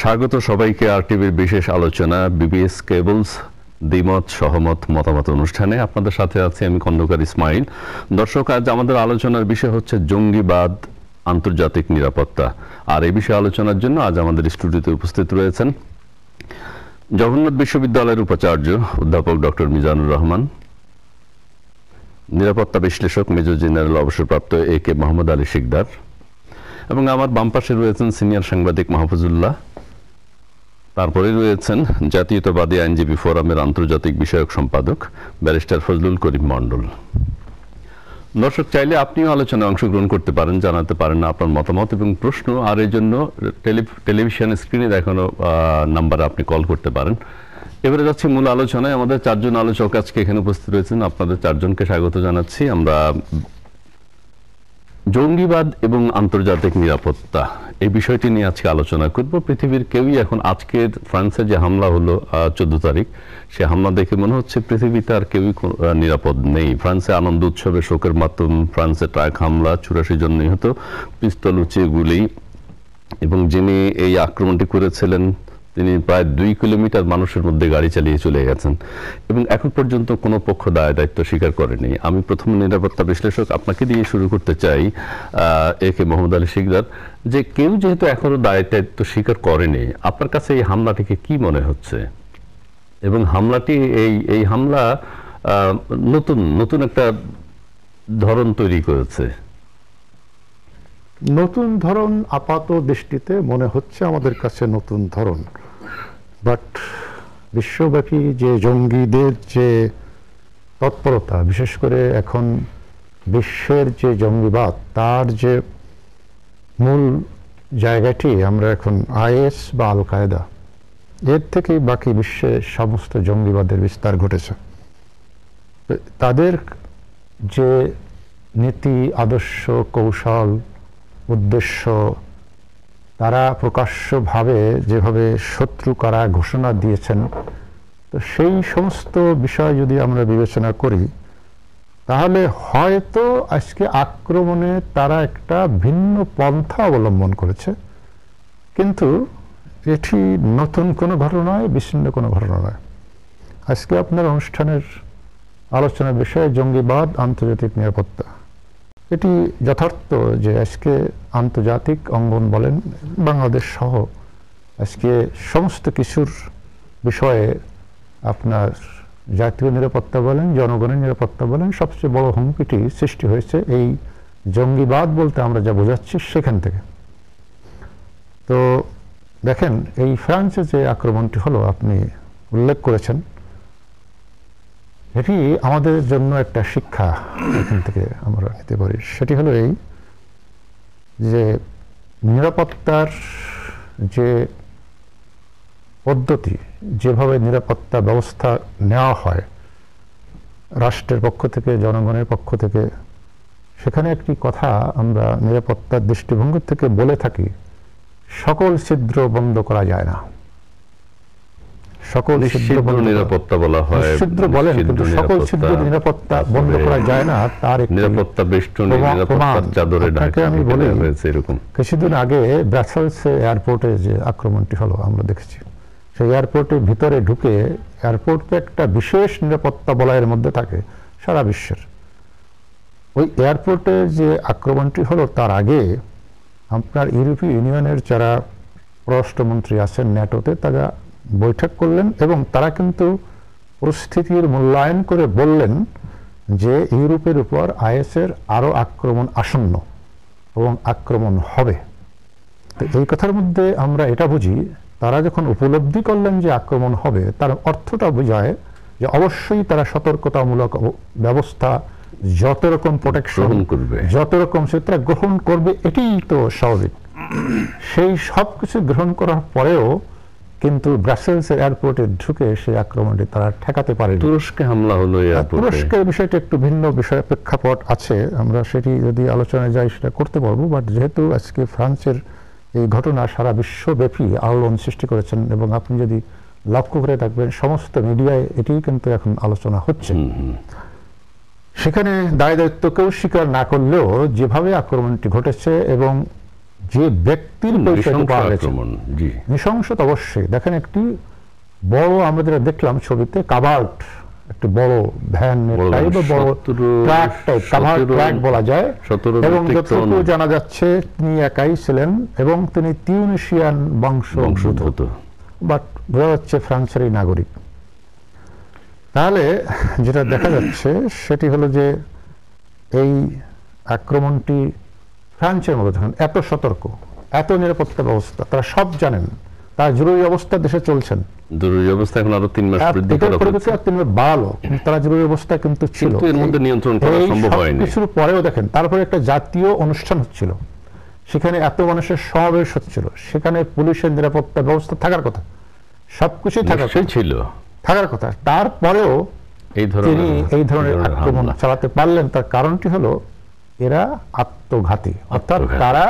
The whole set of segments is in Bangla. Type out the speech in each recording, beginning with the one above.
স্বাগত সবাইকে আরটিভির বিশেষ আলোচনা বিবিএস কেবলস দ্বিমত সহমত মতামত অনুষ্ঠানে। আপনাদের সাথে আছি আমি খন্দকার ইসমাইল। দর্শক, আজ আমাদের আলোচনার বিষয় হচ্ছে জঙ্গিবাদ, আন্তর্জাতিক নিরাপত্তা। আর এই বিষয়ে আলোচনার জন্য আজ আমাদের স্টুডিওতে উপস্থিত রয়েছেন জগন্নাথ বিশ্ববিদ্যালয়ের উপাচার্য অধ্যাপক ডক্টর মিজানুর রহমান, নিরাপত্তা বিশ্লেষক মেজর জেনারেল অবসরপ্রাপ্ত এ কে মোহাম্মদ আলী শিকদার, এবং আমার বাম পাশে রয়েছেন সিনিয়র সাংবাদিক মাহফুজুল্লাহ। তারপরে রয়েছেন জাতীয়তাবাদী আইনজীবী ফোরামের আন্তর্জাতিক বিষয়ক সম্পাদক ব্যারিস্টার ফজলুল করিম মণ্ডল। দর্শক, চাইলে আপনিও আলোচনায় অংশগ্রহণ করতে পারেন, জানাতে পারেন আপনার মতামত এবং প্রশ্ন। আর এই জন্য টেলিভিশন স্ক্রিনে দেখানো নাম্বারে আপনি কল করতে পারেন। এবারে যাচ্ছি মূল আলোচনায়। আমাদের চারজন আলোচক আজকে এখানে উপস্থিত রয়েছেন, আপনাদের চারজনকে স্বাগত জানাচ্ছি। আমরা জঙ্গিবাদ এবং আন্তর্জাতিক নিরাপত্তা এই বিষয়টি নিয়ে আজকে আলোচনা করব। পৃথিবীর কেউই এখন, আজকের ফ্রান্সে যে হামলা হলো 14 তারিখ, সে হামলা দেখে মনে হচ্ছে পৃথিবীতে আর কেউই নিরাপদ নেই। ফ্রান্সে আনন্দ উৎসবে শোকের মাধ্যম, ফ্রান্সে ট্রাক হামলা, 84 জন নিহত, পিস্তল উঁচিয়ে গুলি, এবং যিনি এই আক্রমণটি করেছিলেন তিনি প্রায় 2 কিলোমিটার মানুষের মধ্যে গাড়ি চালিয়ে চলে গেছেন, এবং এখন পর্যন্ত কোনো পক্ষ দায়িত্ব স্বীকার করেনি। আমি প্রথম নিরাপত্তা বিশ্লেষক আপনাকে দিয়ে শুরু করতে চাই, এ কে মোহাম্মদ আলী শিকদার, যে কেউ যেহেতু এখনো দায়িত্ব স্বীকার করেনি, আপনার কাছে এই হামলাটিকে কি মনে হচ্ছে? এবং হামলাটি এই হামলা নতুন একটা ধরন তৈরি করেছে। নতুন ধরন আপাত দৃষ্টিতে মনে হচ্ছে আমাদের কাছে নতুন ধরন, বাট বিশ্বব্যাপী যে জঙ্গিদের যে তৎপরতা, বিশেষ করে এখন বিশ্বের যে জঙ্গিবাদ, তার যে মূল জায়গাটি আমরা এখন আইএস বা আল কায়দা, এর থেকেই বাকি বিশ্বে সমস্ত জঙ্গিবাদের বিস্তার ঘটেছে। তাদের যে নীতি, আদর্শ, কৌশল, উদ্দেশ্য, তারা প্রকাশ্যভাবে যেভাবে শত্রু কারা ঘোষণা দিয়েছেন, তো সেই সমস্ত বিষয় যদি আমরা বিবেচনা করি, তাহলে হয়তো আজকে আক্রমণে তারা একটা ভিন্ন পন্থা অবলম্বন করেছে, কিন্তু এটি নতুন কোনো ঘটনা নয়, বিচ্ছিন্ন কোনো ঘটনা নয়। আজকে আপনার অনুষ্ঠানের আলোচনার বিষয়ে জঙ্গিবাদ, আন্তর্জাতিক নিরাপত্তা। এটি যথার্থ যে আজকে আন্তর্জাতিক অঙ্গন বলেন, বাংলাদেশ সহ আজকে সমস্ত কিছুর বিষয়ে আপনার জাতীয় নিরাপত্তা বলেন, জনগণের নিরাপত্তা বলেন, সবচেয়ে বড় হুমকিটি সৃষ্টি হয়েছে এই জঙ্গিবাদ বলতে আমরা যা বোঝাচ্ছি সেখান থেকে। তো দেখেন, এই ফ্রান্সে যে আক্রমণটি হলো আপনি উল্লেখ করেছেন, এটি আমাদের জন্য একটা শিক্ষা এখান থেকে আমরা নিতে পারি। সেটি হলো এই যে নিরাপত্তার যে পদ্ধতি, যেভাবে নিরাপত্তা ব্যবস্থা নেওয়া হয় রাষ্ট্রের পক্ষ থেকে, জনগণের পক্ষ থেকে, সেখানে একটি কথা আমরা নিরাপত্তার দৃষ্টিভঙ্গি থেকে বলে থাকি, সকল ছিদ্র বন্ধ করা যায় না। সকল ছিদ্র নিরাপত্তা বলা হয়, ছিদ্র বলেন, কিন্তু সকল ছিদ্র নিরাপত্তা বন্ধ করা যায় না। তার নিরাপত্তা বেষ্টনী, নিরাপত্তার চাদরে ঢাকা আমি বলি, এরকম কিছুদিন আগে ব্রাসেলসে এয়ারপোর্টে যে আক্রমণটি হলো আমরা দেখেছি, সেই এয়ারপোর্টের ভিতরে ঢুকে, এয়ারপোর্টে একটা বিশেষ নিরাপত্তা বলয়ের মধ্যে থাকে সারা বিশ্বের। ওই এয়ারপোর্টে যে আক্রমণটি হলো তার আগে আপনার ইউরোপীয় ইউনিয়নের যারা পররাষ্ট্রমন্ত্রী আছেন ন্যাটোতে, তারা বৈঠক করলেন, এবং তারা কিন্তু পরিস্থিতির মূল্যায়ন করে বললেন যে ইউরোপের উপর আইএসের আরও আক্রমণ আসন্ন এবং আক্রমণ হবে। তো এই কথার মধ্যে আমরা এটা বুঝি, তারা যখন উপলব্ধি করলেন যে আক্রমণ হবে, তার অর্থটা বোঝায় যে অবশ্যই তারা সতর্কতামূলক ব্যবস্থা, যত রকম প্রোটেকশন করবে, যত রকম সেটা গ্রহণ করবে, এটাই তো স্বাভাবিক। সেই সব কিছু গ্রহণ করার পরেও কিন্তু ব্রাসেলসের এয়ারপোর্টে ঢুকে সেই আক্রমণটি তারা ঠেকাতে পারে। তুরস্কে হামলা হলো, তুরস্কের বিষয়টা একটু ভিন্ন বিষয়, প্রেক্ষাপট আছে, আমরা সেটি যদি আলোচনায় যাই সেটা করতে পারবো। বাট যেহেতু আজকে ফ্রান্সের এই ঘটনা সারা বিশ্বব্যাপী আলোড়ন সৃষ্টি করেছেন, এবং আপনি যদি লক্ষ্য করে থাকবেন সমস্ত মিডিয়ায় এটি কিন্তু এখন আলোচনা হচ্ছে। সেখানে দায় দায়িত্ব কেউ স্বীকার না করলেও যেভাবে আক্রমণটি ঘটেছে এবং যে ব্যক্তির পরিচয় পাওয়া গেছে, জি নৃশংস তো অবশ্যই। দেখেন একটি বড়, আমরা যেটা দেখলাম ছবিতে, কাভার্ড একটি বড় ভ্যান টাইপ, বড় ট্রাক টাইপ, কাভার্ড ট্রাক বলা যায়। এবং যতটুকু জানা যাচ্ছে তিনি একাই ছিলেন এবং তিনি তিউনিসিয়ান বংশোদ্ভূত, বাট বোঝা যাচ্ছে ফ্রান্সেরই নাগরিক। তাহলে যেটা দেখা যাচ্ছে সেটি হলো যে এই আক্রমণটি ফ্রান্সের মধ্যে যখন এত সতর্ক, এত নিরাপত্তা ব্যবস্থা, তারা সব জানেন, তারা জরুরি অবস্থা দেশে চলছেন, জরুরি অবস্থা এখন আরো 3 মাস বৃদ্ধি করা হয়েছে, 3 মাস বাড়ালো, তারা জরুরি অবস্থা কিন্তু ছিল, এর মধ্যে নিয়ন্ত্রণ করা সম্ভব হয়নি। কিছুর পরেও দেখেন তারপরে একটা জাতীয় অনুষ্ঠান হচ্ছিল, সেখানে এত মানুষের সমাবেশ হচ্ছিল, সেখানে পুলিশের নিরাপত্তা ব্যবস্থা থাকার কথা, সবকিছুই থাকার কথা, তারপরেও তিনি এই ধরনের আক্রমণ চালাতে পারলেন। তার কারণটি হলো এরা আত্মঘাতী, অর্থাৎ তারা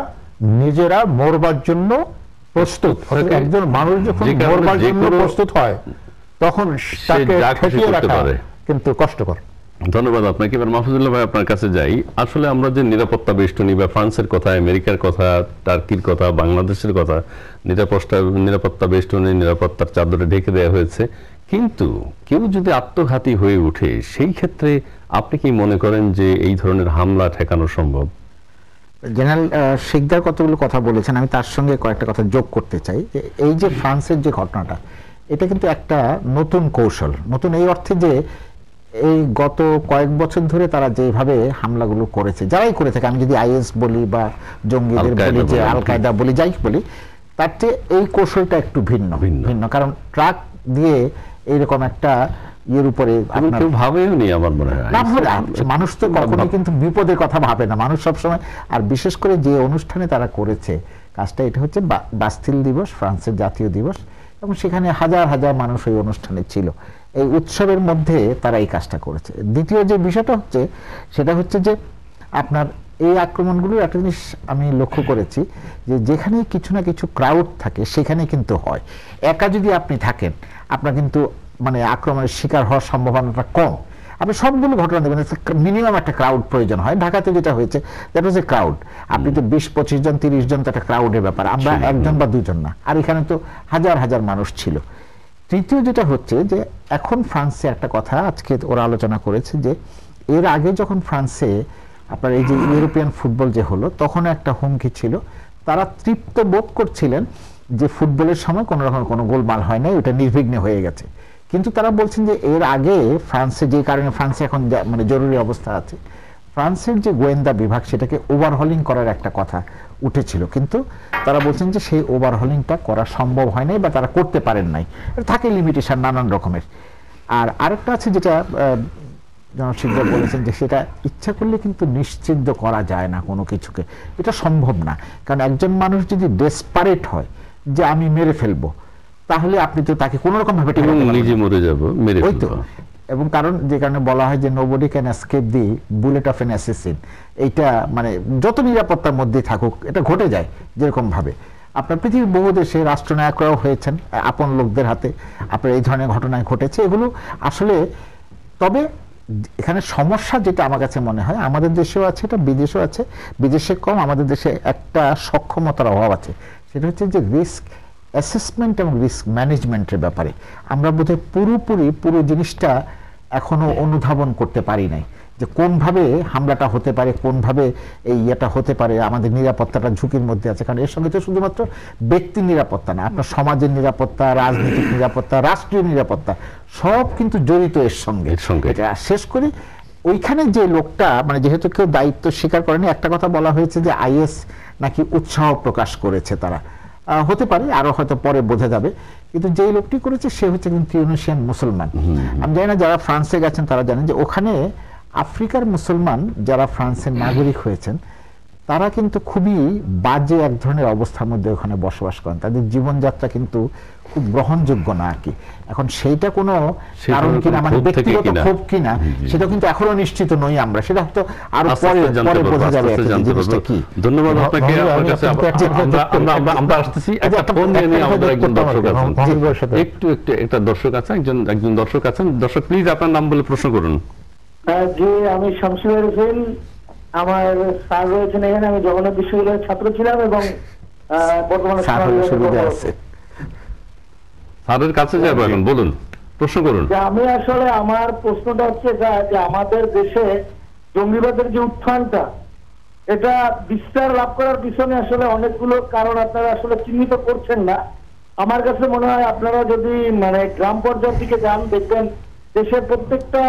নিজেরা মরবার জন্য প্রস্তুত। একজন মানুষ যখন মরবার জন্য প্রস্তুত হয় তখন তাকে ঠেকিয়ে রাখা কিন্তু কষ্টকর। ধন্যবাদ আপনাকে। এবার মাহফুজুল্লাহ ভাই আপনার কাছে যাই। আসলে আমরা যে নিরাপত্তা বেষ্টনী বা ফ্রান্সের কথা, আমেরিকার কথা, টার্কির কথা, বাংলাদেশের কথা, নিরাপত্তা বেষ্টনী, নিরাপত্তার চাদরে ঢেকে দেওয়া হয়েছে, কিন্তু কেউ যদি আত্মঘাতী হয়ে ওঠে সেই ক্ষেত্রে আপনি কি মনে করেন যে এই ধরনের হামলা ঠেকানো সম্ভব? জেনারেল শিকদার কতগুলো কথা বলেছেন, আমি তার সঙ্গে কয়েকটা কথা যোগ করতে চাই। এই যে ফ্রান্সের যে ঘটনাটা, এটা কিন্তু একটা নতুন কৌশল, নতুন এই অর্থে যে এই গত কয়েক বছর ধরে তারা যেভাবে হামলাগুলো করেছে, যারাই করে থাকে, আমি যদি আইএস বলি বা জঙ্গিদের বলি, যে আল কায়দা বলি, যাই বলি, তার চেয়ে এই কৌশলটা একটু ভিন্ন। কারণ ট্রাক দিয়ে এইরকম একটা ইয়ের উপরে মানুষ তো কখনোই কিন্তু বিপদের কথা ভাবে না, মানুষ সবসময়। আর বিশেষ করে যে অনুষ্ঠানে তারা করেছে কাজটা, এটা হচ্ছে বাস্তিল দিবস, ফ্রান্সের জাতীয় দিবস, এবং সেখানে হাজার হাজার মানুষ ওই অনুষ্ঠানে ছিল। এই উৎসবের মধ্যে তারা এই কাজটা করেছে। দ্বিতীয় যে বিষয়টা হচ্ছে, সেটা হচ্ছে যে আপনার এই আক্রমণগুলোর একটা জিনিস আমি লক্ষ্য করেছি, যে যেখানে কিছু না কিছু ক্রাউড থাকে সেখানে কিন্তু হয়। একা যদি আপনি থাকেন, আপনার কিন্তু মানে আক্রমণের শিকার হওয়ার সম্ভাবনাটা কম। আপনি সবগুলো ঘটনা দেখবেন, মিনিমাম একটা ক্রাউড প্রয়োজন হয়। ঢাকাতে যেটা হয়েছে, দ্যাট ওয়াজ এ ক্রাউড। আপনি তো 20-25 জন 30 জন তো একটা ক্রাউডের ব্যাপার, আমরা একজন বা দুজন না, আর এখানে তো হাজার হাজার মানুষ ছিল। তৃতীয় যেটা হচ্ছে যে এখন ফ্রান্সে একটা কথা আজকে ওরা আলোচনা করেছে, যে এর আগে যখন ফ্রান্সে আপনার এই যে ইউরোপিয়ান ফুটবল যে হলো, তখন একটা হুমকি ছিল, তারা তৃপ্ত বোধ করছিলেন যে ফুটবলের সময় কোনো রকম কোনো গোলমাল হয় নাই, ওটা নির্বিঘ্নে হয়ে গেছে। কিন্তু তারা বলছেন যে এর আগে ফ্রান্সে, যে কারণে ফ্রান্সে এখন মানে জরুরি অবস্থা আছে, ফ্রান্সের যে গোয়েন্দা বিভাগ সেটাকে ওভারহলিং করার একটা কথা উঠেছিল, কিন্তু তারা বলছেন যে সেই ওভারহলিংটা করা সম্ভব হয় নাই বা তারা করতে পারেন নাই, থাকে লিমিটেশন নানান রকমের। আর আরেকটা আছে যেটা জনাব শিকদার বলেছেন, যে সেটা ইচ্ছা করলে কিন্তু নিশ্চিন্ত করা যায় না কোনো কিছুকে, এটা সম্ভব না। কারণ একজন মানুষ যদি ডেসপারেট হয় যে আমি মেরে ফেলবো, তাহলে আপনি তো তাকে কোনো রকম ভাবে নিজে মরে যাব, মেরে ফেলবো। এবং কারণ যে কারণে বলা হয় যে nobody can escape the bullet of an assassin, এইটা মানে যত নিরাপত্তার মধ্যে থাকুক এটা ঘটে যায়। যেরকম ভাবে আপনার পৃথিবীর বহু দেশে রাষ্ট্রনায়করাও হয়েছেন আপন লোকদের হাতে, আপনার এই ধরনের ঘটনায় ঘটেছে এগুলো আসলে। তবে এখানে সমস্যা যেটা আমার কাছে মনে হয়, আমাদের দেশেও আছে, এটা বিদেশেও আছে, বিদেশে কম, আমাদের দেশে একটা সক্ষমতার অভাব আছে। সেটা হচ্ছে যে রিস্ক অ্যাসেসমেন্ট এবং রিস্ক ম্যানেজমেন্টের ব্যাপারে আমরা বোধহয় পুরো জিনিসটা এখনো অনুধাবন করতে পারি নাই, যে কোনভাবে হামলাটা হতে পারে, কোনভাবে এই ইয়েটা হতে পারে, আমাদের নিরাপত্তাটা ঝুঁকির মধ্যে আছে। কারণ এর সঙ্গে তো শুধুমাত্র ব্যক্তির নিরাপত্তা না, আপনার সমাজের নিরাপত্তা, রাজনৈতিক নিরাপত্তা, রাষ্ট্রীয় নিরাপত্তা সব কিন্তু জড়িত এর সঙ্গে। এটা শেষ করি ওইখানে যে লোকটা, মানে যেহেতু কেউ দায়িত্ব স্বীকার করেনি, একটা কথা বলা হয়েছে যে আইএস নাকি উৎসাহ প্রকাশ করেছে, তারা হতে পারে, আরো হয়তো পরে বোঝা যাবে, কিন্তু যেই লোকটি করেছে সে হচ্ছে কিন্তু টিউনিসিয়ান মুসলমান। আমি জানি না যারা ফ্রান্সে গেছেন তারা জানেন যে ওখানে আফ্রিকার মুসলমান যারা ফ্রান্সের নাগরিক হয়েছেন, তারা কিন্তু খুবই বাজে এক ধরনের অবস্থার মধ্যে ওখানে বসবাস করেন, তাদের জীবনযাত্রা কিন্তু খুব গ্রহণযোগ্য না আর কি। এখন সেইটা কোনো কারণ কিনা, মানে ব্যক্তিগত ক্ষোভ কিনা, সেটা কিন্তু এখনো নিশ্চিত নই আমরা, সেটা হয়তো আরো পরে বোঝা যাবে জিনিসটা কি। ধন্যবাদ আপনাকে। আমরা আসতেছি একটা ফোন নিয়ে, আমাদের একজন দর্শক আছেন, একটু একটা দর্শক আছে, একজন দর্শক আছেন। দর্শক প্লিজ আপনার নাম বলে প্রশ্ন করুন। জি, আমি শামসুল হোসেন আমার স্যার রয়েছেন এখানে, আমি জগন্নাথ বিশ্ববিদ্যালয়ের ছাত্র ছিলাম এবং বর্তমানে স্যার হলে সুবিধা আছে। স্যারের কাছে যাবো এখন, বলুন, প্রশ্ন করুন। যে আমি আসলে আমার প্রশ্নটা হচ্ছে যে আমাদের দেশে জঙ্গিবাদের যে উত্থানটা, এটা বিস্তার লাভ করার পিছনে আসলে অনেকগুলো কারণ আপনারা আসলে চিহ্নিত করছেন না। আমার কাছে মনে হয় আপনারা যদি মানে গ্রাম পর্যায়ের দিকে যান, দেখবেন দেশের প্রত্যেকটা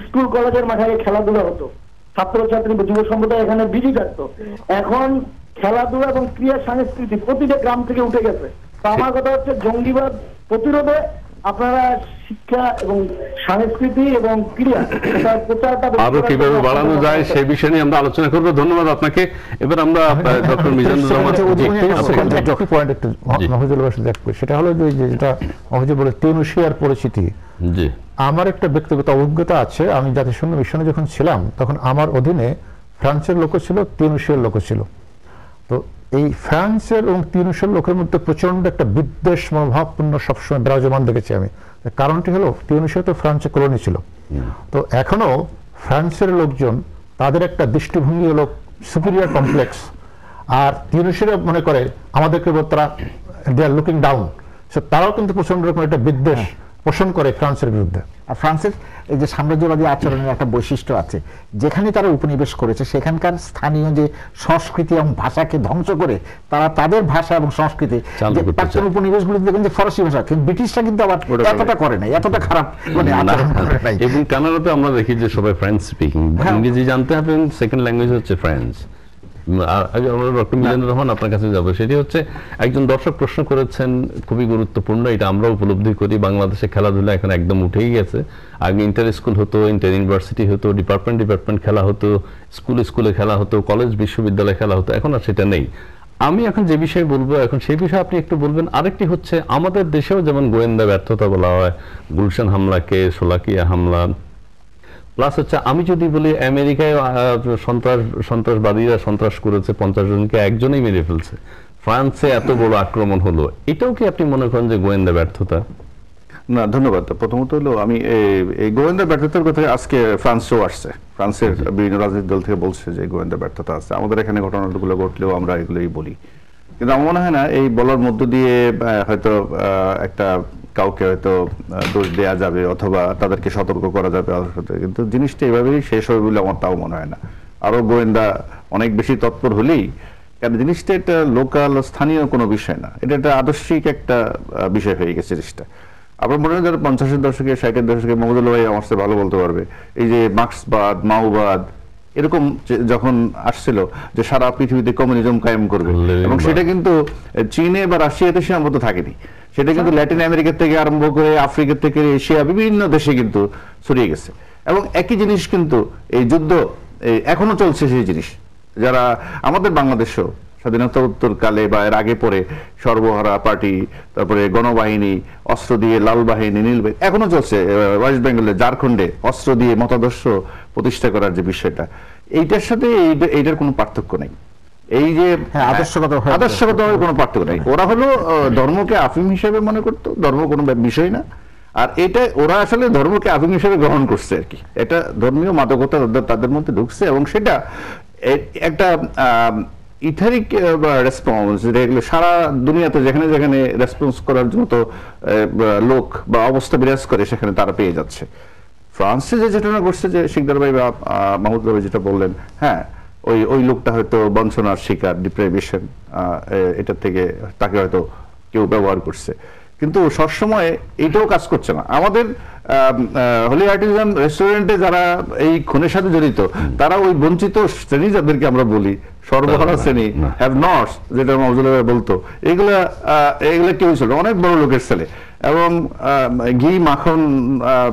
স্কুল কলেজের মাঠে খেলাধুলা হতো, ছাত্রছাত্রী যুব সম্প্রদায় এখানে বিজি থাকতো। এখন খেলাধুলা এবং ক্রীড়া সংস্কৃতি প্রতিটা গ্রাম থেকে উঠে গেছে। তো আমার কথা হচ্ছে জঙ্গিবাদ প্রতিরোধে আপনারা শিক্ষা এবং সংস্কৃতি এবং ক্রীড়া এটার প্রচারটা আরো কিভাবে বাড়ানো যায় সেই বিষয় নিয়ে আমরা আলোচনা করবো। ধন্যবাদ আপনাকে। এবার আমরা ডক্টর মিজানুর রহমান, পয়েন্ট একটু মফিজুল ভাই সাথে একটু, সেটা হলো যে যেটা মফিজুল বলে টিউনিশিয়ার পরিচিতি। জি, আমার একটা ব্যক্তিগত অভিজ্ঞতা আছে। আমি জাতিসংঘ মিশনে যখন ছিলাম তখন আমার অধীনে ফ্রান্সের লোক ছিল, টিউনিশিয়ার লোক ছিল। তো এই ফ্রান্সের এবং টিউনিশিয়ার লোকের মধ্যে প্রচন্ড একটা বিদ্বেষ মনোভাবপূর্ণ সবসময় বিরাজমান দেখেছি আমি। কারণটি হলো টিউনিশিয়া তো ফ্রান্সের কলোনি ছিল। তো এখনো ফ্রান্সের লোকজন তাদের একটা দৃষ্টিভঙ্গি হলো সুপিরিয়র কমপ্লেক্স, আর টিউনিশিয়ারা মনে করে আমাদেরকে তারা দে আর লুকিং ডাউন। তারাও কিন্তু প্রচন্ড রকম একটা বিদ্বেষ পোষণ করে ফ্রান্সের বিরুদ্ধে। আর ফ্রান্সের এই যে সাম্রাজ্যবাদী আচরণের একটা বৈশিষ্ট্য আছে, যেখানে তারা উপনিবেশ করেছে সেখানকার স্থানীয় যে সংস্কৃতি এবং ভাষাকে ধ্বংস করে তারা তাদের ভাষা এবং সংস্কৃতি, প্রাক্তন উপনিবেশগুলো দেখবেন যে ফরাসি ভাষা, কিন্তু ব্রিটিশরা কিন্তু আবার এতটা করে নাই, এতটা খারাপ মানে আচরণ করে নাই। এবং কানাডাতে আমরা দেখি যে সবাই ফ্রেঞ্চ স্পিকিং, ইংরেজি জানতে হবে, সেকেন্ড ল্যাঙ্গুয়েজ হচ্ছে ফ্রেঞ্চ। আমরা ডক্টর মিজানুর রহমান আপনার কাছে যাবো। সেটি হচ্ছে, একজন দর্শক প্রশ্ন করেছেন, খুবই গুরুত্বপূর্ণ, এটা আমরা উপলব্ধি করি। বাংলাদেশে খেলাধুলা এখন একদম উঠেই গেছে। আগে ইন্টার স্কুল হতো, ইন্টার ইউনিভার্সিটি হতো, ডিপার্টমেন্ট খেলা হতো, স্কুলে খেলা হতো, কলেজ বিশ্ববিদ্যালয়ে খেলা হতো, এখন আর সেটা নেই। আমি এখন যে বিষয়ে বলবো এখন সেই বিষয়ে আপনি একটু বলবেন। আরেকটি হচ্ছে, আমাদের দেশেও যেমন গোয়েন্দা ব্যর্থতা বলা হয়, গুলশান হামলাকে শোলাকিয়া হামলা, প্লাস হচ্ছে আমি যদি বলি আমেরিকায় সন্ত্রাসবাদীরা সন্ত্রাস করেছে, 50 জনকে একজনেই মেরে ফেলছে, ফ্রান্সে এত বড় আক্রমণ হলো, এটাও কি আপনি মনে করেন যে গোয়েন্দা ব্যর্থতা? না, ধন্যবাদ। প্রথমত হলো আমি এই গোয়েন্দা ব্যর্থতার কথা আজকে ফ্রান্সও আসছে, ফ্রান্সের বিভিন্ন রাজনৈতিক দল থেকে বলছে যে গোয়েন্দা ব্যর্থতা আছে। আমাদের এখানে ঘটনাগুলো ঘটলেও আমরা এগুলোই বলি, কিন্তু আমার মনে হয় না এই বলার মধ্য দিয়ে হয়তো একটা কাউকে হয়তো দোষ দেওয়া যাবে অথবা তাদেরকে সতর্ক করা যাবে, কিন্তু জিনিসটা এভাবেই শেষ হবে বলে আমার তাও মনে হয় না। আরো গোয়েন্দা অনেক বেশি তৎপর হলেই, কারণ জিনিসটা একটা লোকাল স্থানীয় কোনো বিষয় না, এটা একটা আদর্শিক একটা বিষয় হয়ে গেছে জিনিসটা। আপনার মনে হয় 50-এর দশকে 60-এর দশকে মহদুল ভাই আমার সাথে ভালো বলতে পারবে, এই যে মার্ক্সবাদ, মাওবাদ এরকম যখন আসছিল যে সারা পৃথিবীতে কমিউনিজম কায়েম করবে, এবং সেটা কিন্তু চীনে বা রাশিয়াতে সীমাবদ্ধ থাকেনি, সেটা কিন্তু ল্যাটিন আমেরিকা থেকে আরম্ভ করে আফ্রিকা থেকে এশিয়া বিভিন্ন দেশে কিন্তু ছড়িয়ে গেছে। এবং একই জিনিস কিন্তু এই যুদ্ধ এখনো চলছে। সেই জিনিস যারা আমাদের বাংলাদেশও স্বাধীনতা উত্তর কালে বা এর আগে পরে সর্বহারা পার্টি, তারপরে গণবাহিনী, অস্ত্র দিয়ে লাল বাহিনী, নীল বাহিনী এখনো চলছে। ওয়েস্ট বেঙ্গলে, ঝাড়খণ্ডে অস্ত্র দিয়ে মতাদর্শ প্রতিষ্ঠা করার যে বিষয়টা, এইটার সাথে এইটার কোনো পার্থক্য নেই। এই যে আদর্শগত কোনো পার্থক্য নেই। ওরা হলো ধর্মকে আফিম হিসেবে মনে করতো, ধর্ম কোনো বিষয় না। আর এটা ওরা আসলে ধর্মকে আফিম হিসেবে গ্রহণ করছে আর কি, এটা ধর্মীয় মাদকতা তাদের মধ্যে ঢুকছে, এবং সেটা একটা ইথারিক রেসপন্স, যেগুলো সারা দুনিয়াতে যেখানে যেখানে রেসপন্স করার মতো লোক বা অবস্থা বিরাজ করে সেখানে তারা পেয়ে যাচ্ছে। ফ্রান্সে যে ঘটনা ঘটছে, যে শিকদার ভাই বা মাহমুদ ভাই যেটা বললেন, হ্যাঁ ওই লোকটা হয়তো বঞ্চনার শিকার, ডিপ্রাইভেশন, এটা থেকে তাকে হয়তো কেউ ব্যবহার করছে, কিন্তু সবসময় এইটাও কাজ করছে না। আমাদের হলি আর্টিজান রেস্টুরেন্টে যারা এই খুনের সাথে জড়িত, তারা ওই বঞ্চিত শ্রেণী যাদেরকে আমরা বলি, সর্বহারা শ্রেণী, হ্যাভ নটস, যেটা মজুল ভাই বলতো, এগুলা কেউ ছিল অনেক বড় লোকের ছেলে, এবং ঘি মাখন